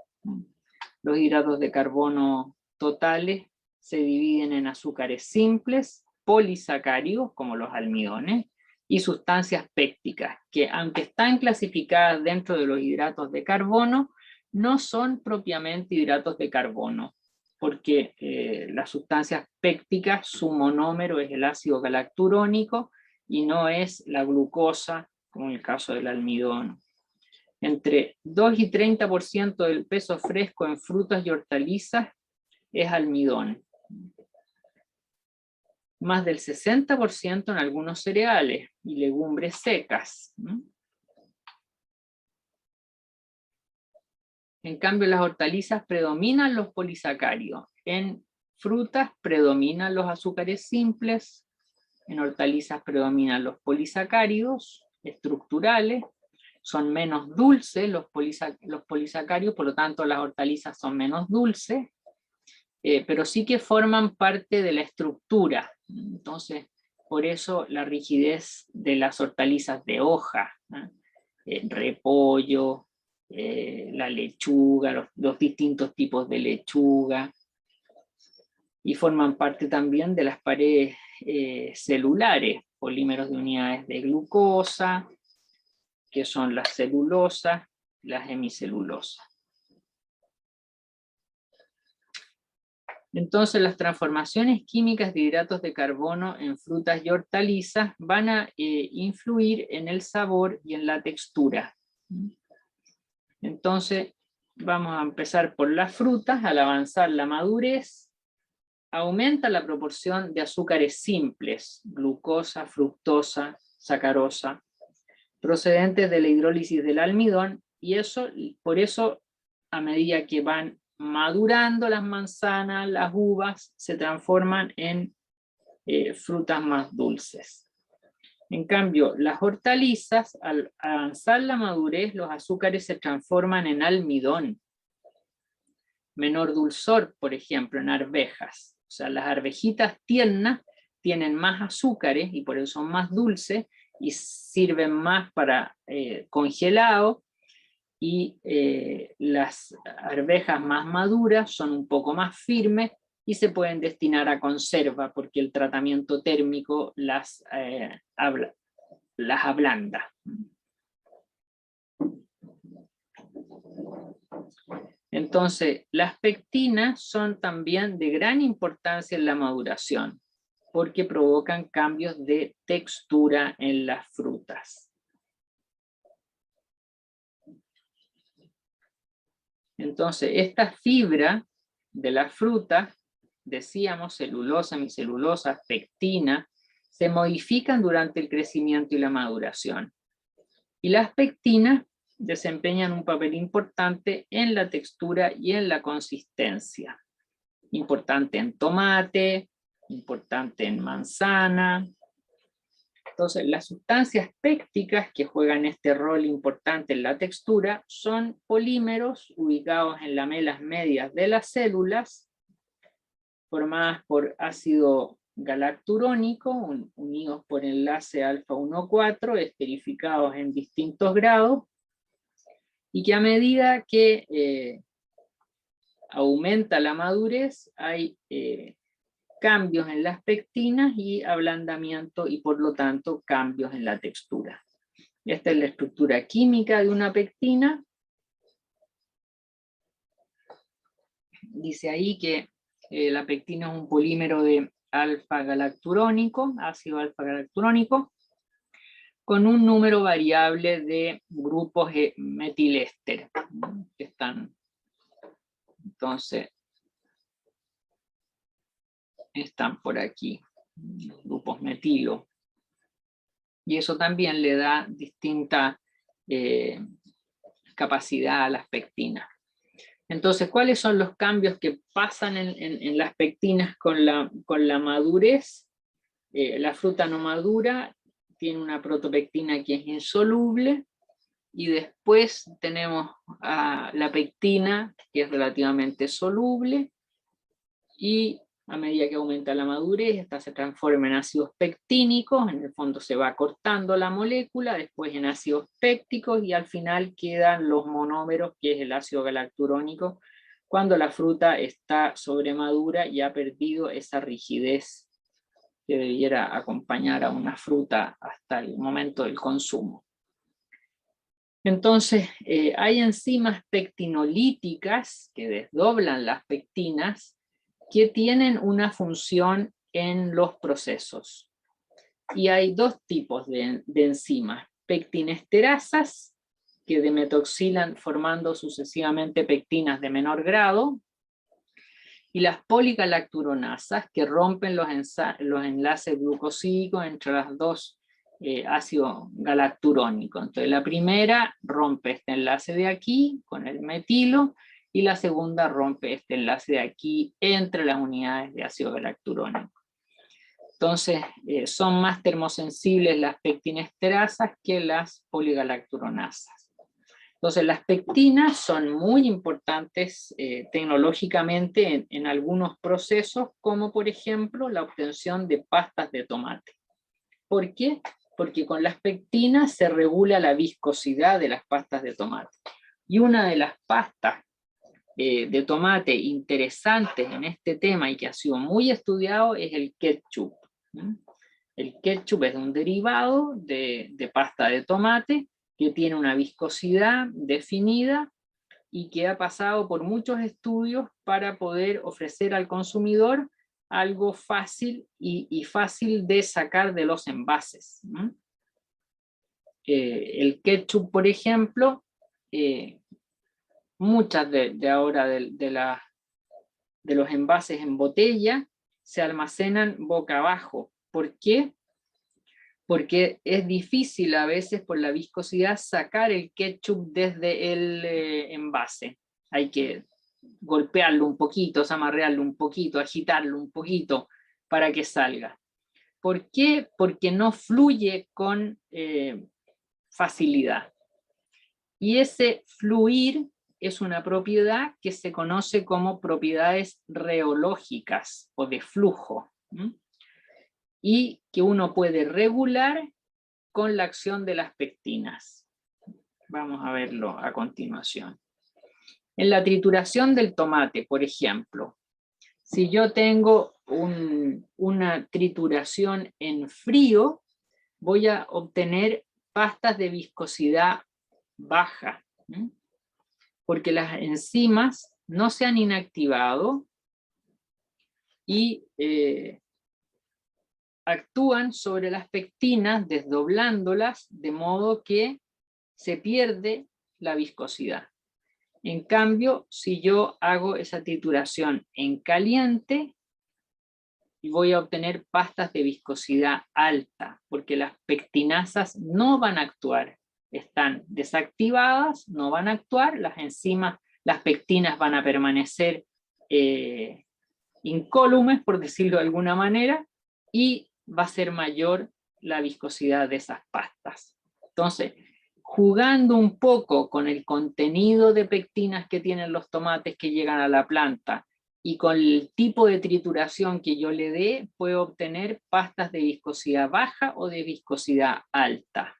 Los hidratos de carbono totales se dividen en azúcares simples, polisacáridos, como los almidones, y sustancias pécticas, que aunque están clasificadas dentro de los hidratos de carbono, no son propiamente hidratos de carbono, porque las sustancias pécticas, su monómero es el ácido galacturónico y no es la glucosa, como en el caso del almidón. Entre 2 y 30% del peso fresco en frutas y hortalizas es almidón. Más del 60% en algunos cereales y legumbres secas. En cambio, las hortalizas predominan los polisacáridos. En frutas predominan los azúcares simples, en hortalizas predominan los polisacáridos estructurales, son menos dulces los polisacáridos, por lo tanto las hortalizas son menos dulces, pero sí que forman parte de la estructura. Entonces, por eso la rigidez de las hortalizas de hoja, repollo, la lechuga, los distintos tipos de lechuga, y forman parte también de las paredes celulares, polímeros de unidades de glucosa, que son las celulosas, las hemicelulosas. Entonces las transformaciones químicas de hidratos de carbono en frutas y hortalizas van a influir en el sabor y en la textura. Entonces vamos a empezar por las frutas. Al avanzar la madurez, aumenta la proporción de azúcares simples, glucosa, fructosa, sacarosa, procedentes de la hidrólisis del almidón, y por eso a medida que van madurando las manzanas, las uvas, se transforman en frutas más dulces. En cambio, las hortalizas, al avanzar la madurez, los azúcares se transforman en almidón. Menor dulzor, por ejemplo, en arvejas. O sea, las arvejitas tiernas tienen más azúcares y por eso son más dulces y sirven más para congelado, y las arvejas más maduras son un poco más firmes y se pueden destinar a conserva porque el tratamiento térmico las ablanda. Entonces, las pectinas son también de gran importancia en la maduración, porque provocan cambios de textura en las frutas. Entonces, esta fibra de las frutas, decíamos, celulosa, hemicelulosa, pectina, se modifican durante el crecimiento y la maduración. Y las pectinas desempeñan un papel importante en la textura y en la consistencia. Importante en tomate, importante en manzana. Entonces, las sustancias pécticas que juegan este rol importante en la textura son polímeros ubicados en lamelas medias de las células, formadas por ácido galacturónico, unidos por enlace alfa 1,4, esterificados en distintos grados, y que a medida que aumenta la madurez, hay cambios en las pectinas y ablandamiento, y por lo tanto cambios en la textura. Esta es la estructura química de una pectina. dice ahí que la pectina es un polímero de alfa-galacturónico, ácido alfa-galacturónico, con un número variable de grupos metiléster, que están, entonces, están por aquí, grupos metilo. Y eso también le da distinta capacidad a las pectinas. Entonces, ¿cuáles son los cambios que pasan en las pectinas con la madurez? La fruta no madura tiene una protopectina que es insoluble, y después tenemos a la pectina, que es relativamente soluble, y a medida que aumenta la madurez, esta se transforma en ácidos pectínicos, en el fondo se va cortando la molécula, después en ácidos pépticos, y al final quedan los monómeros, que es el ácido galacturónico, cuando la fruta está sobremadura y ha perdido esa rigidez que debiera acompañar a una fruta hasta el momento del consumo. Entonces, hay enzimas pectinolíticas que desdoblan las pectinas, que tienen una función en los procesos. Y hay dos tipos de enzimas: pectinesterasas, que demetoxilan formando sucesivamente pectinas de menor grado, y las poligalacturonasas, que rompen los enlaces glucosídicos entre las dos ácidos galacturónicos. Entonces la primera rompe este enlace de aquí con el metilo, y la segunda rompe este enlace de aquí entre las unidades de ácido galacturónico. Entonces son más termosensibles las pectinesterasas que las poligalacturonasas. Entonces las pectinas son muy importantes tecnológicamente en algunos procesos, como por ejemplo la obtención de pastas de tomate. ¿Por qué? Porque con las pectinas se regula la viscosidad de las pastas de tomate. Y una de las pastas de tomate interesantes en este tema y que ha sido muy estudiado es el ketchup. El ketchup es un derivado de pasta de tomate, que tiene una viscosidad definida y que ha pasado por muchos estudios para poder ofrecer al consumidor algo fácil y fácil de sacar de los envases. El ketchup, por ejemplo, muchas de ahora de los envases en botella se almacenan boca abajo. ¿Por qué? Porque es difícil a veces por la viscosidad sacar el ketchup desde el envase. Hay que golpearlo un poquito, zamarrearlo un poquito, agitarlo un poquito para que salga. ¿Por qué? Porque no fluye con facilidad. Y ese fluir es una propiedad que se conoce como propiedades reológicas o de flujo. Y que uno puede regular con la acción de las pectinas. Vamos a verlo a continuación. En la trituración del tomate, por ejemplo, si yo tengo una trituración en frío, voy a obtener pastas de viscosidad baja, porque las enzimas no se han inactivado y actúan sobre las pectinas desdoblándolas de modo que se pierde la viscosidad. En cambio, si yo hago esa trituración en caliente, voy a obtener pastas de viscosidad alta, porque las pectinasas no van a actuar, están desactivadas, no van a actuar, las enzimas, las pectinas van a permanecer incólumes, por decirlo de alguna manera, y va a ser mayor la viscosidad de esas pastas. Entonces, jugando un poco con el contenido de pectinas que tienen los tomates que llegan a la planta y con el tipo de trituración que yo le dé, puedo obtener pastas de viscosidad baja o de viscosidad alta.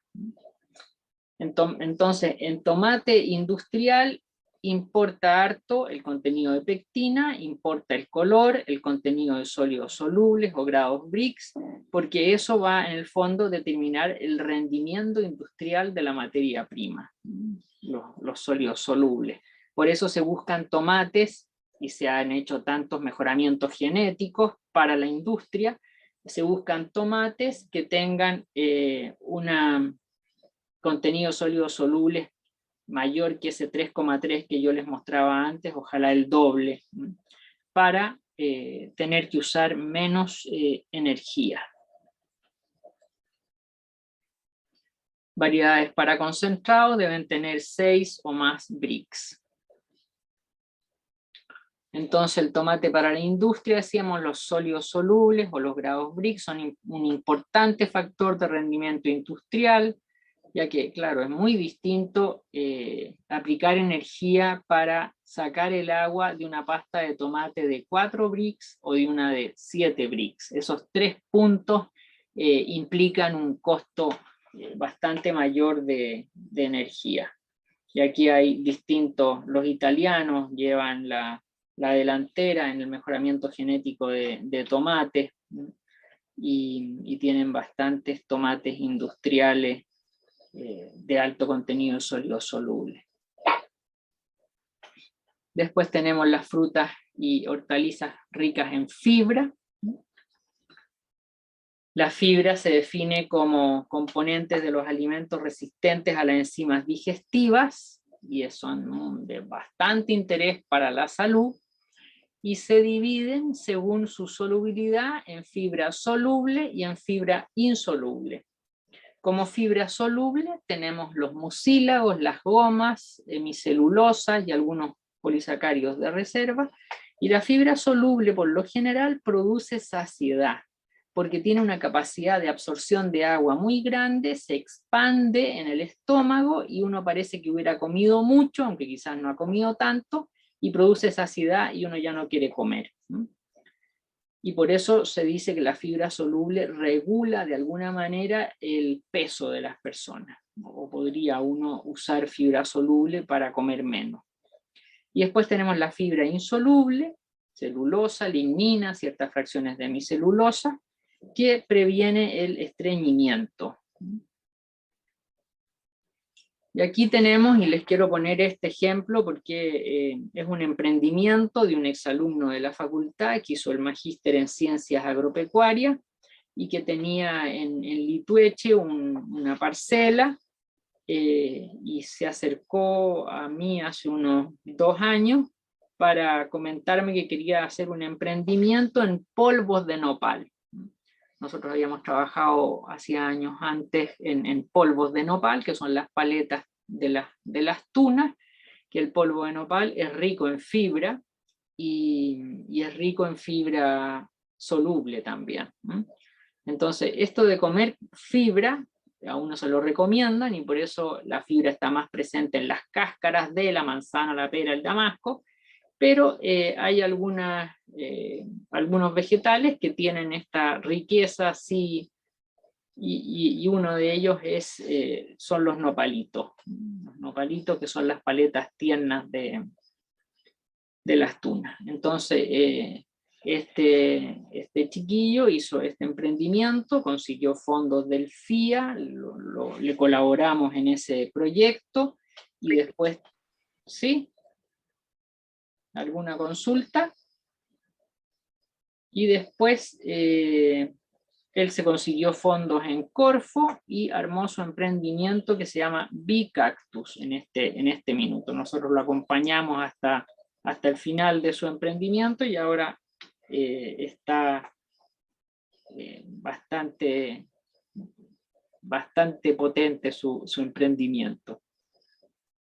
Entonces, en tomate industrial importa harto el contenido de pectina, importa el color, el contenido de sólidos solubles o grados Brix, porque eso va en el fondo a determinar el rendimiento industrial de la materia prima, los sólidos solubles. Por eso se buscan tomates y se han hecho tantos mejoramientos genéticos para la industria, se buscan tomates que tengan un contenido sólido soluble mayor que ese 3,3 que yo les mostraba antes, ojalá el doble, para tener que usar menos energía. Variedades para concentrado deben tener 6 o más Brix. Entonces el tomate para la industria, decíamos, los sólidos solubles o los grados Brix son un importante factor de rendimiento industrial, ya que, claro, es muy distinto aplicar energía para sacar el agua de una pasta de tomate de 4 Brix o de una de 7 Brix. Esos 3 puntos implican un costo bastante mayor de energía. Y aquí hay distintos, los italianos llevan la delantera en el mejoramiento genético de tomates, y tienen bastantes tomates industriales de alto contenido sólido soluble. Después tenemos las frutas y hortalizas ricas en fibra. La fibra se define como componentes de los alimentos resistentes a las enzimas digestivas, y son de bastante interés para la salud, y se dividen según su solubilidad en fibra soluble y en fibra insoluble. Como fibra soluble tenemos los mucílagos, las gomas, hemicelulosas y algunos polisacáridos de reserva, y la fibra soluble por lo general produce saciedad, porque tiene una capacidad de absorción de agua muy grande, se expande en el estómago y uno parece que hubiera comido mucho, aunque quizás no ha comido tanto, y produce saciedad y uno ya no quiere comer. Y por eso se dice que la fibra soluble regula de alguna manera el peso de las personas, o podría uno usar fibra soluble para comer menos. Y después tenemos la fibra insoluble, celulosa, lignina, ciertas fracciones de hemicelulosa, que previene el estreñimiento. Y aquí tenemos, y les quiero poner este ejemplo porque es un emprendimiento de un exalumno de la facultad que hizo el magíster en ciencias agropecuarias y que tenía en Litueche una parcela, y se acercó a mí hace unos 2 años para comentarme que quería hacer un emprendimiento en polvos de nopal. Nosotros habíamos trabajado hacía años antes en polvos de nopal, que son las paletas de las tunas, que el polvo de nopal es rico en fibra y es rico en fibra soluble también. Entonces, esto de comer fibra, a uno se lo recomiendan, y por eso la fibra está más presente en las cáscaras de la manzana, la pera, el damasco, pero hay algunos vegetales que tienen esta riqueza, sí, y uno de ellos son los nopalitos. Los nopalitos, que son las paletas tiernas de las tunas. Entonces, este chiquillo hizo este emprendimiento, consiguió fondos del FIA, le colaboramos en ese proyecto, y después, ¿sí? ¿Alguna consulta? Y después él se consiguió fondos en Corfo y armó su emprendimiento que se llama Bicactus en este minuto. Nosotros lo acompañamos hasta el final de su emprendimiento, y ahora está bastante potente su emprendimiento.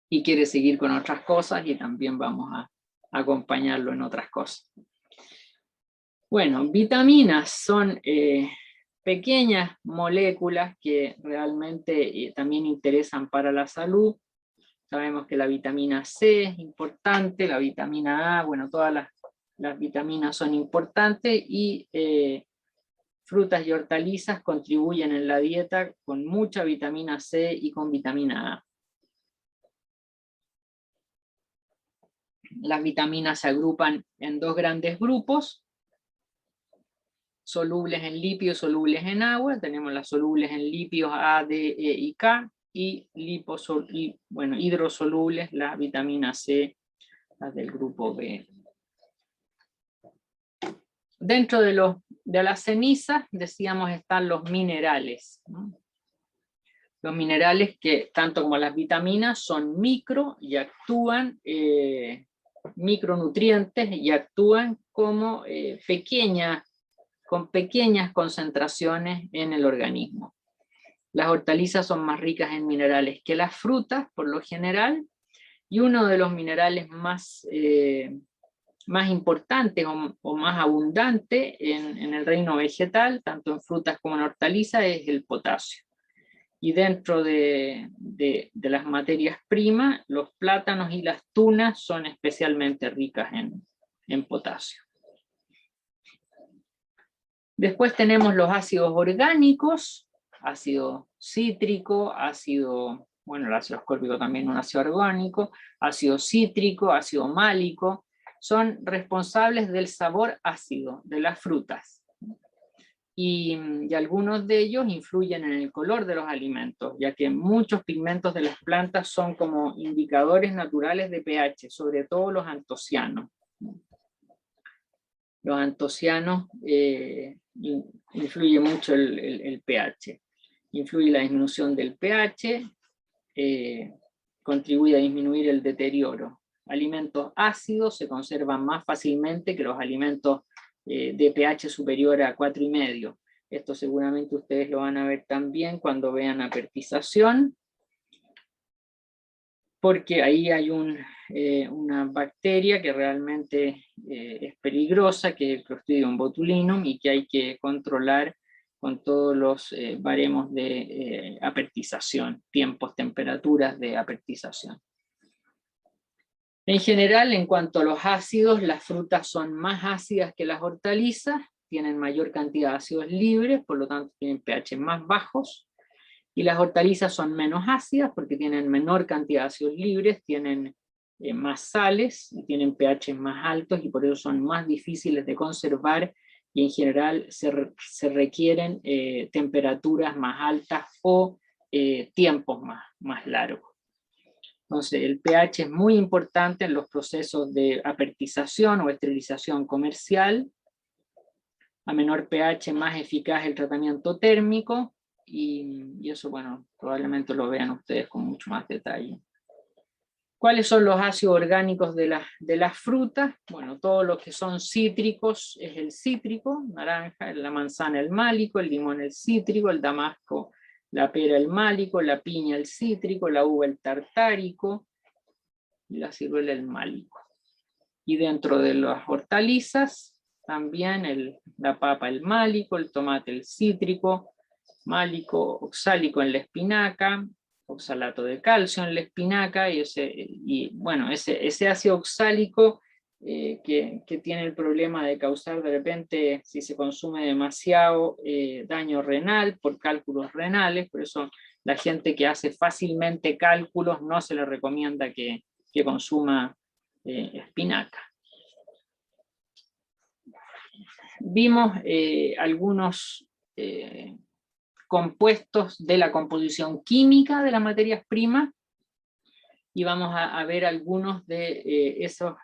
Y quiere seguir con otras cosas, y también vamos a acompañarlo en otras cosas. Bueno, vitaminas son pequeñas moléculas que realmente también interesan para la salud. Sabemos que la vitamina C es importante, la vitamina A, bueno, todas las vitaminas son importantes, y frutas y hortalizas contribuyen en la dieta con mucha vitamina C y con vitamina A. Las vitaminas se agrupan en 2 grandes grupos: solubles en lípidos, solubles en agua. Tenemos las solubles en lípidos A, D, E y K, y hidrosolubles, la vitamina C, las del grupo B. Dentro de las cenizas, decíamos, están los minerales, ¿no? Los minerales que, tanto como las vitaminas, son micro y actúan, micronutrientes, y actúan como con pequeñas concentraciones en el organismo. Las hortalizas son más ricas en minerales que las frutas, por lo general, y uno de los minerales más importantes o más abundantes en el reino vegetal, tanto en frutas como en hortalizas, es el potasio. Y dentro de las materias primas, los plátanos y las tunas son especialmente ricas en potasio. Después tenemos los ácidos orgánicos, ácido cítrico, el ácido ascórbico también es un ácido orgánico, ácido cítrico, ácido málico, son responsables del sabor ácido de las frutas. Y algunos de ellos influyen en el color de los alimentos, ya que muchos pigmentos de las plantas son como indicadores naturales de pH, sobre todo los antocianos. Los antocianos influye mucho el pH. Influye la disminución del pH, contribuye a disminuir el deterioro. Alimentos ácidos se conservan más fácilmente que los alimentos de pH superior a 4,5. Esto seguramente ustedes lo van a ver también cuando vean apertización, porque ahí hay una bacteria que realmente es peligrosa, que es el Clostridium botulinum, y que hay que controlar con todos los baremos de apertización, tiempos, temperaturas de apertización. En general, en cuanto a los ácidos, las frutas son más ácidas que las hortalizas, tienen mayor cantidad de ácidos libres, por lo tanto tienen pH más bajos, y las hortalizas son menos ácidas porque tienen menor cantidad de ácidos libres, tienen más sales, y tienen pH más altos, y por eso son más difíciles de conservar, y en general se requieren temperaturas más altas o tiempos más largos. Entonces el pH es muy importante en los procesos de apertización o esterilización comercial. A menor pH, más eficaz el tratamiento térmico, y eso, bueno, probablemente lo vean ustedes con mucho más detalle. ¿Cuáles son los ácidos orgánicos de las frutas? Bueno, todos los que son cítricos es el cítrico, naranja, la manzana el málico, el limón el cítrico, el damasco la pera el málico, la piña el cítrico, la uva el tartárico, y la ciruela el málico. Y dentro de las hortalizas, también la papa el málico, el tomate el cítrico, málico, oxálico en la espinaca, oxalato de calcio en la espinaca, y ese ácido oxálico que tiene el problema de causar de repente, si se consume demasiado, daño renal por cálculos renales. Por eso la gente que hace fácilmente cálculos no se le recomienda que consuma espinaca. Vimos algunos compuestos de la composición química de las materias primas, y vamos a ver algunos de esas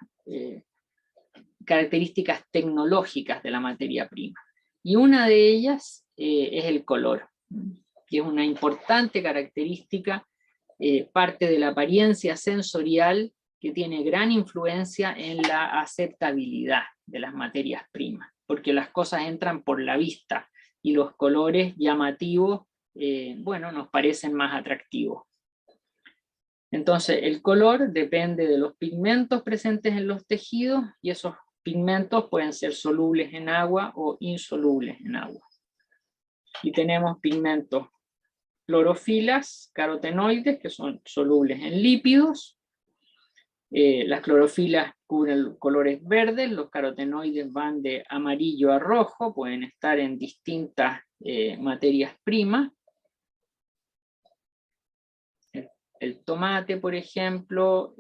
características tecnológicas de la materia prima. Y una de ellas es el color, que es una importante característica, parte de la apariencia sensorial, que tiene gran influencia en la aceptabilidad de las materias primas, porque las cosas entran por la vista, y los colores llamativos, nos parecen más atractivos. Entonces el color depende de los pigmentos presentes en los tejidos, y esos pigmentos pueden ser solubles en agua o insolubles en agua. Y tenemos pigmentos clorofilas, carotenoides, que son solubles en lípidos. Las clorofilas cubren colores verdes, los carotenoides van de amarillo a rojo, pueden estar en distintas materias primas. El tomate, por ejemplo,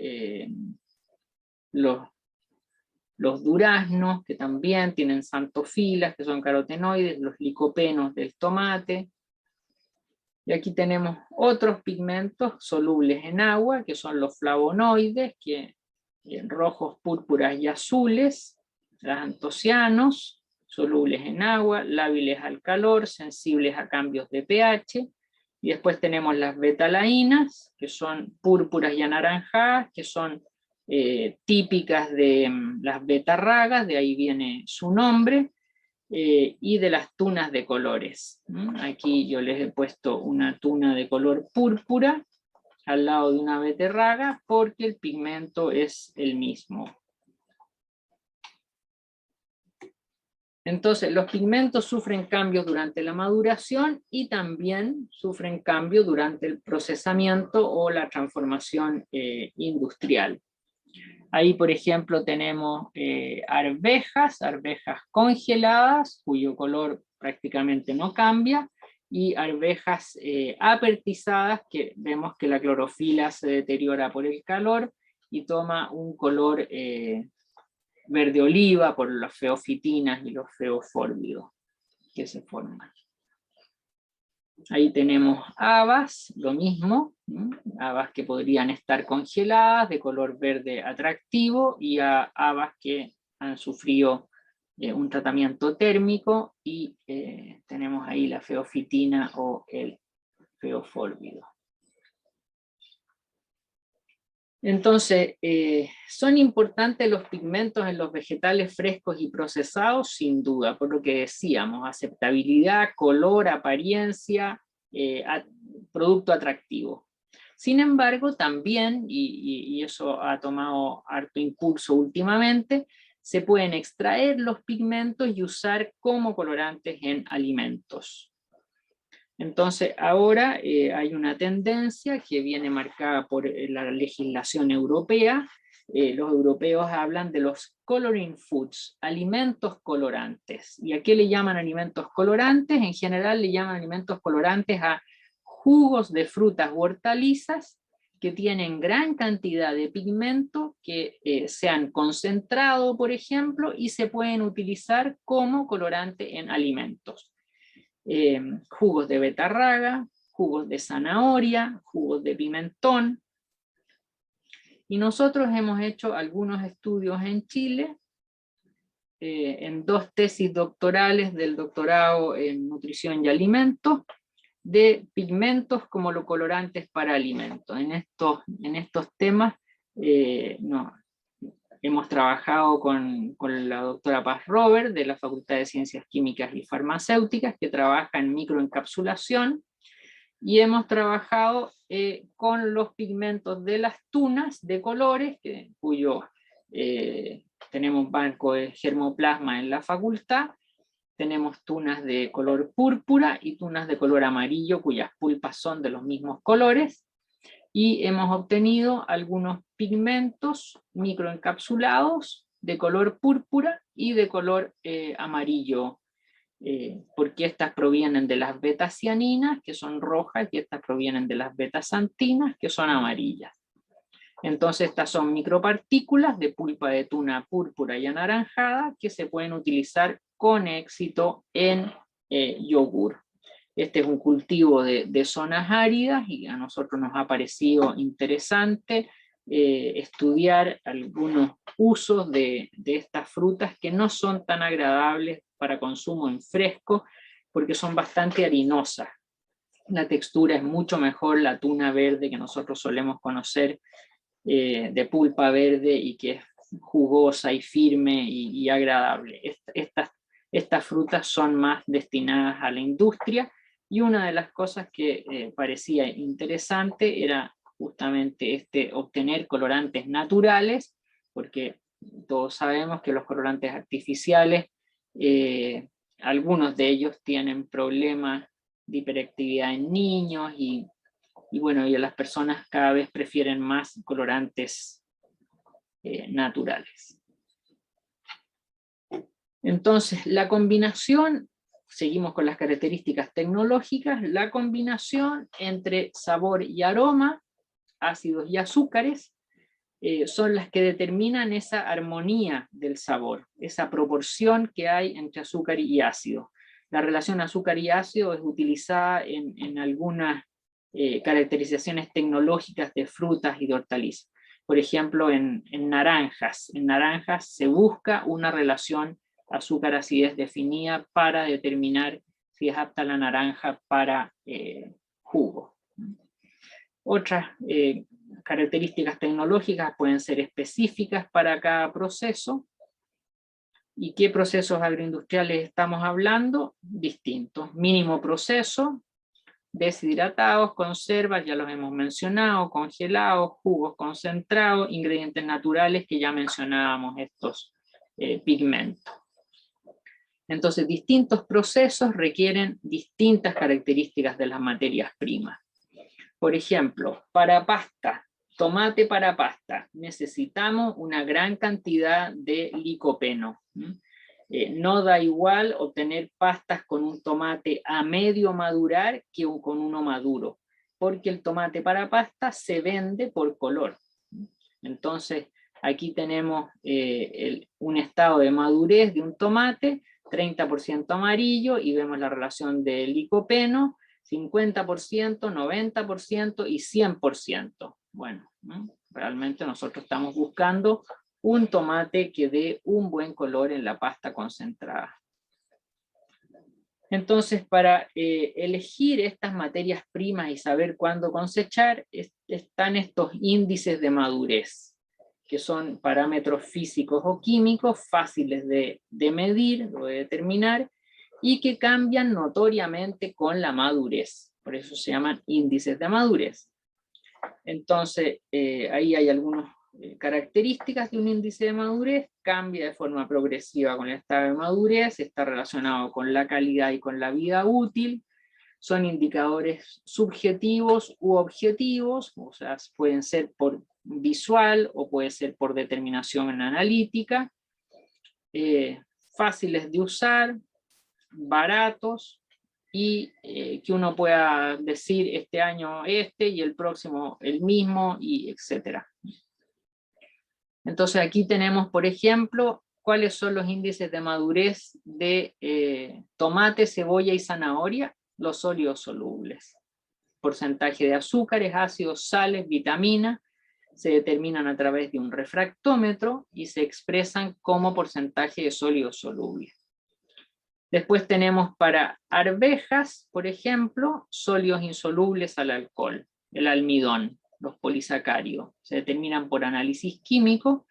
los duraznos, que también tienen xantofilas, que son carotenoides, los licopenos del tomate. Y aquí tenemos otros pigmentos solubles en agua, que son los flavonoides, que en rojos, púrpuras y azules, los antocianos, solubles en agua, lábiles al calor, sensibles a cambios de pH, y después tenemos las betalainas, que son púrpuras y anaranjadas, que son típicas de las betarragas, de ahí viene su nombre, y de las tunas de colores. Aquí yo les he puesto una tuna de color púrpura al lado de una beterraga, porque el pigmento es el mismo. Entonces, los pigmentos sufren cambios durante la maduración y también sufren cambios durante el procesamiento o la transformación industrial. Ahí, por ejemplo, tenemos arvejas congeladas, cuyo color prácticamente no cambia, y arvejas apertizadas, que vemos que la clorofila se deteriora por el calor y toma un color verde oliva por las feofitinas y los feofórbidos que se forman. Ahí tenemos habas, lo mismo, habas que podrían estar congeladas, de color verde atractivo, y habas que han sufrido un tratamiento térmico, y tenemos ahí la feofitina o el feofórbido. Entonces, ¿son importantes los pigmentos en los vegetales frescos y procesados? Sin duda, por lo que decíamos, aceptabilidad, color, apariencia, producto atractivo. Sin embargo, también, y eso ha tomado harto impulso últimamente, se pueden extraer los pigmentos y usar como colorantes en alimentos. Entonces ahora hay una tendencia que viene marcada por la legislación europea. Los europeos hablan de los coloring foods, alimentos colorantes. ¿Y a qué le llaman alimentos colorantes? En general le llaman alimentos colorantes a jugos de frutas u hortalizas que tienen gran cantidad de pigmento, que se han concentrado, por ejemplo, y se pueden utilizar como colorante en alimentos. Jugos de betarraga, jugos de zanahoria, jugos de pimentón. Y nosotros hemos hecho algunos estudios en Chile, en 2 tesis doctorales del doctorado en nutrición y alimentos, de pigmentos como los colorantes para alimentos. En estos temas hemos trabajado con la doctora Paz Robert de la Facultad de Ciencias Químicas y Farmacéuticas, que trabaja en microencapsulación, y hemos trabajado con los pigmentos de las tunas de colores, cuyo tenemos banco de germoplasma en la facultad. Tenemos tunas de color púrpura y tunas de color amarillo, cuyas pulpas son de los mismos colores, y hemos obtenido algunos pigmentos microencapsulados de color púrpura y de color amarillo, porque estas provienen de las betacianinas, que son rojas, y estas provienen de las betasantinas, que son amarillas. Entonces estas son micropartículas de pulpa de tuna púrpura y anaranjada que se pueden utilizar con éxito en yogur. Este es un cultivo de zonas áridas, y a nosotros nos ha parecido interesante estudiar algunos usos de estas frutas que no son tan agradables para consumo en fresco, porque son bastante harinosas. La textura es mucho mejor la tuna verde que nosotros solemos conocer, de pulpa verde, y que es jugosa y firme y agradable. Estas frutas son más destinadas a la industria, y una de las cosas que parecía interesante era justamente obtener colorantes naturales, porque todos sabemos que los colorantes artificiales, algunos de ellos tienen problemas de hiperactividad en niños, y bueno, y las personas cada vez prefieren más colorantes naturales. Entonces, la combinación, seguimos con las características tecnológicas, la combinación entre sabor y aroma, ácidos y azúcares, son las que determinan esa armonía del sabor, esa proporción que hay entre azúcar y ácido. La relación azúcar y ácido es utilizada en algunas caracterizaciones tecnológicas de frutas y de hortalizas. Por ejemplo, en naranjas se busca una relación azúcar acidez definida para determinar si es apta la naranja para jugo. Otras características tecnológicas pueden ser específicas para cada proceso. ¿Y qué procesos agroindustriales estamos hablando? Distintos. Mínimo proceso, deshidratados, conservas, ya los hemos mencionado, congelados, jugos concentrados, ingredientes naturales que ya mencionábamos, estos pigmentos. Entonces, distintos procesos requieren distintas características de las materias primas. Por ejemplo, para pasta, tomate para pasta, necesitamos una gran cantidad de licopeno. No da igual obtener pastas con un tomate a medio madurar que con uno maduro, porque el tomate para pasta se vende por color. Entonces, aquí tenemos un estado de madurez de un tomate, 30% amarillo, y vemos la relación de licopeno, 50%, 90% y 100%. Bueno, realmente nosotros estamos buscando un tomate que dé un buen color en la pasta concentrada. Entonces, para elegir estas materias primas y saber cuándo cosechar, están estos índices de madurez, que son parámetros físicos o químicos fáciles de medir o de determinar, y que cambian notoriamente con la madurez. Por eso se llaman índices de madurez. Entonces, ahí hay algunas características de un índice de madurez. Cambia de forma progresiva con el estado de madurez, está relacionado con la calidad y con la vida útil. Son indicadores subjetivos u objetivos, o sea, pueden ser por visual o puede ser por determinación analítica. Fáciles de usar, baratos, y que uno pueda decir este año este y el próximo el mismo, y etcétera. Entonces aquí tenemos, por ejemplo, cuáles son los índices de madurez de tomate, cebolla y zanahoria, los sólidos solubles. Porcentaje de azúcares, ácidos, sales, vitaminas, se determinan a través de un refractómetro y se expresan como porcentaje de sólidos solubles. Después tenemos para arvejas, por ejemplo, sólidos insolubles al alcohol, el almidón, los polisacáridos. Se determinan por análisis químico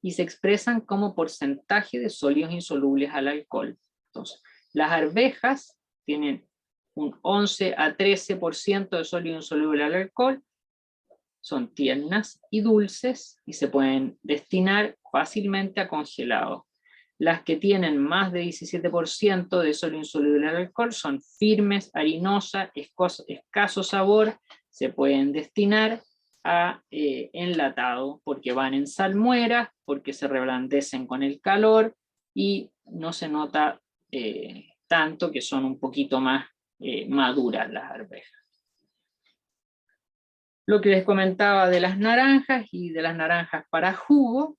y se expresan como porcentaje de sólidos insolubles al alcohol. Entonces, las arvejas tienen un 11 a 13% de sólido insoluble al alcohol, son tiernas y dulces y se pueden destinar fácilmente a congelado. Las que tienen más de 17% de sólido insoluble al alcohol son firmes, harinosas, escaso sabor, se pueden destinar a enlatado porque van en salmuera, porque se reblandecen con el calor y no se nota tanto que son un poquito más maduras las arvejas. Lo que les comentaba de las naranjas y de las naranjas para jugo,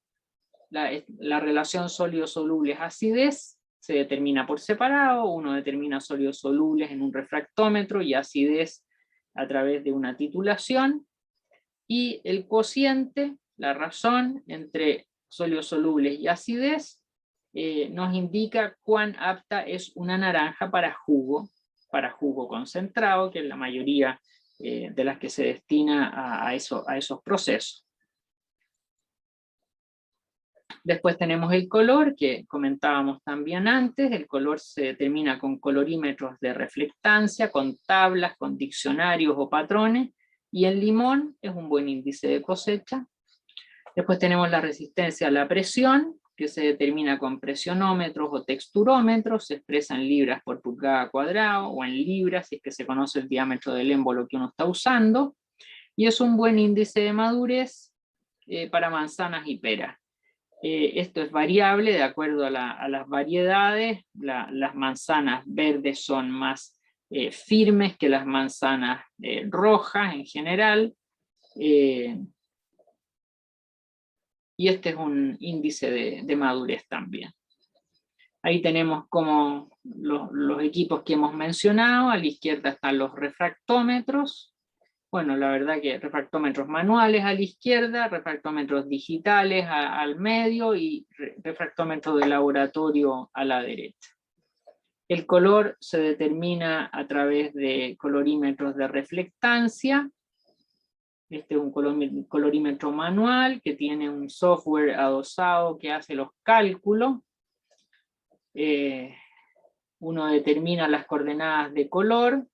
la relación sólidos solubles acidez se determina por separado. Uno determina sólidos solubles en un refractómetro y acidez a través de una titulación, y el cociente, la razón entre sólidos solubles y acidez, nos indica cuán apta es una naranja para jugo concentrado, que es la mayoría de las que se destina a esos procesos. Después tenemos el color, que comentábamos también antes. El color se determina con colorímetros de reflectancia, con tablas, con diccionarios o patrones, y el limón es un buen índice de cosecha. Después tenemos la resistencia a la presión, que se determina con presionómetros o texturómetros, se expresa en libras por pulgada cuadrado, o en libras si es que se conoce el diámetro del émbolo que uno está usando, y es un buen índice de madurez para manzanas y peras. Esto es variable de acuerdo a las variedades. Las manzanas verdes son más firmes que las manzanas rojas en general, y este es un índice de madurez también. Ahí tenemos como los equipos que hemos mencionado. A la izquierda están los refractómetros, Bueno, la verdad que refractómetros manuales a la izquierda, refractómetros digitales al medio y refractómetros de laboratorio a la derecha. El color se determina a través de colorímetros de reflectancia. Este es un colorímetro manual que tiene un software adosado que hace los cálculos. Uno determina las coordenadas de color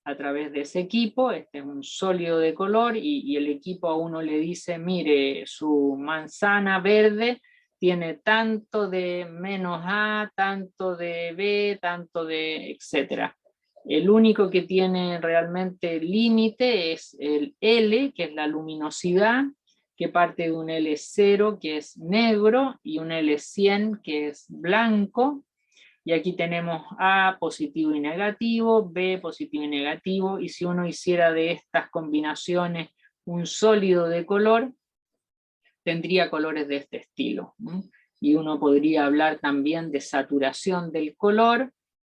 a través de ese equipo. Este es un sólido de color y el equipo a uno le dice, mire, su manzana verde tiene tanto de menos A, tanto de B, tanto de etcétera. El único que tiene realmente límite es el L, que es la luminosidad, que parte de un L0 que es negro y un L100 que es blanco. Y aquí tenemos A positivo y negativo, B positivo y negativo, y si uno hiciera de estas combinaciones un sólido de color, tendría colores de este estilo. Y uno podría hablar también de saturación del color,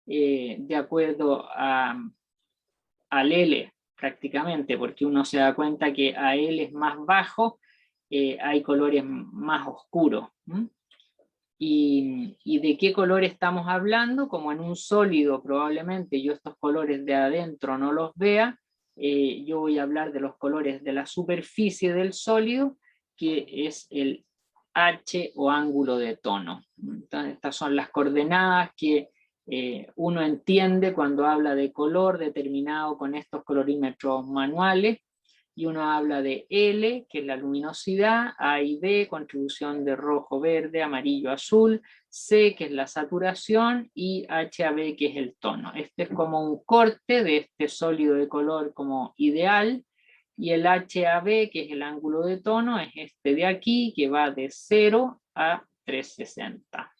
de acuerdo al L prácticamente, porque uno se da cuenta que a L es más bajo, hay colores más oscuros. ¿Y de qué color estamos hablando? Como en un sólido probablemente yo estos colores de adentro no los vea, yo voy a hablar de los colores de la superficie del sólido, que es el H o ángulo de tono. Entonces, estas son las coordenadas que uno entiende cuando habla de color determinado con estos colorímetros manuales, y uno habla de L, que es la luminosidad, A y B, contribución de rojo, verde, amarillo, azul, C, que es la saturación, y HAB, que es el tono. Este es como un corte de este sólido de color como ideal, y el HAB, que es el ángulo de tono, es este de aquí, que va de 0 a 360.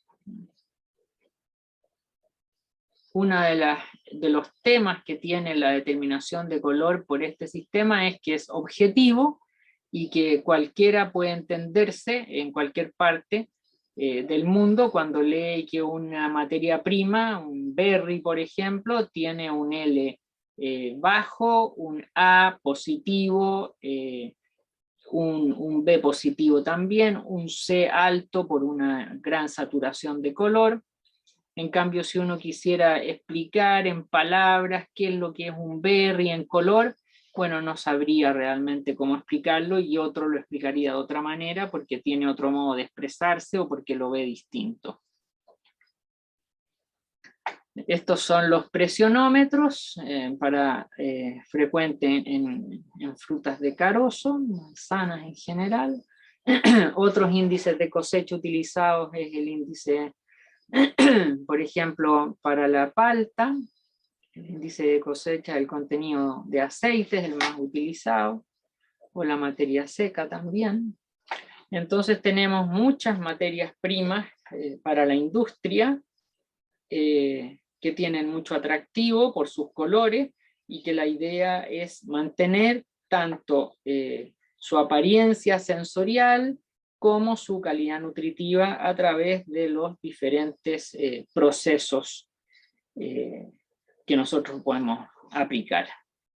Uno de los temas que tiene la determinación de color por este sistema es que es objetivo y que cualquiera puede entenderse en cualquier parte del mundo cuando lee que una materia prima, un berry por ejemplo, tiene un L bajo, un A positivo, un B positivo también, un C alto por una gran saturación de color. En cambio, si uno quisiera explicar en palabras qué es lo que es un berry en color, bueno, no sabría realmente cómo explicarlo y otro lo explicaría de otra manera porque tiene otro modo de expresarse o porque lo ve distinto. Estos son los presionómetros frecuente en frutas de carozo, manzanas en general. Otros índices de cosecha utilizados es el índice, por ejemplo, para la palta, el índice de cosecha del contenido de aceite es el más utilizado, o la materia seca también. Entonces tenemos muchas materias primas para la industria que tienen mucho atractivo por sus colores y que la idea es mantener tanto su apariencia sensorial como su calidad nutritiva a través de los diferentes procesos que nosotros podemos aplicar.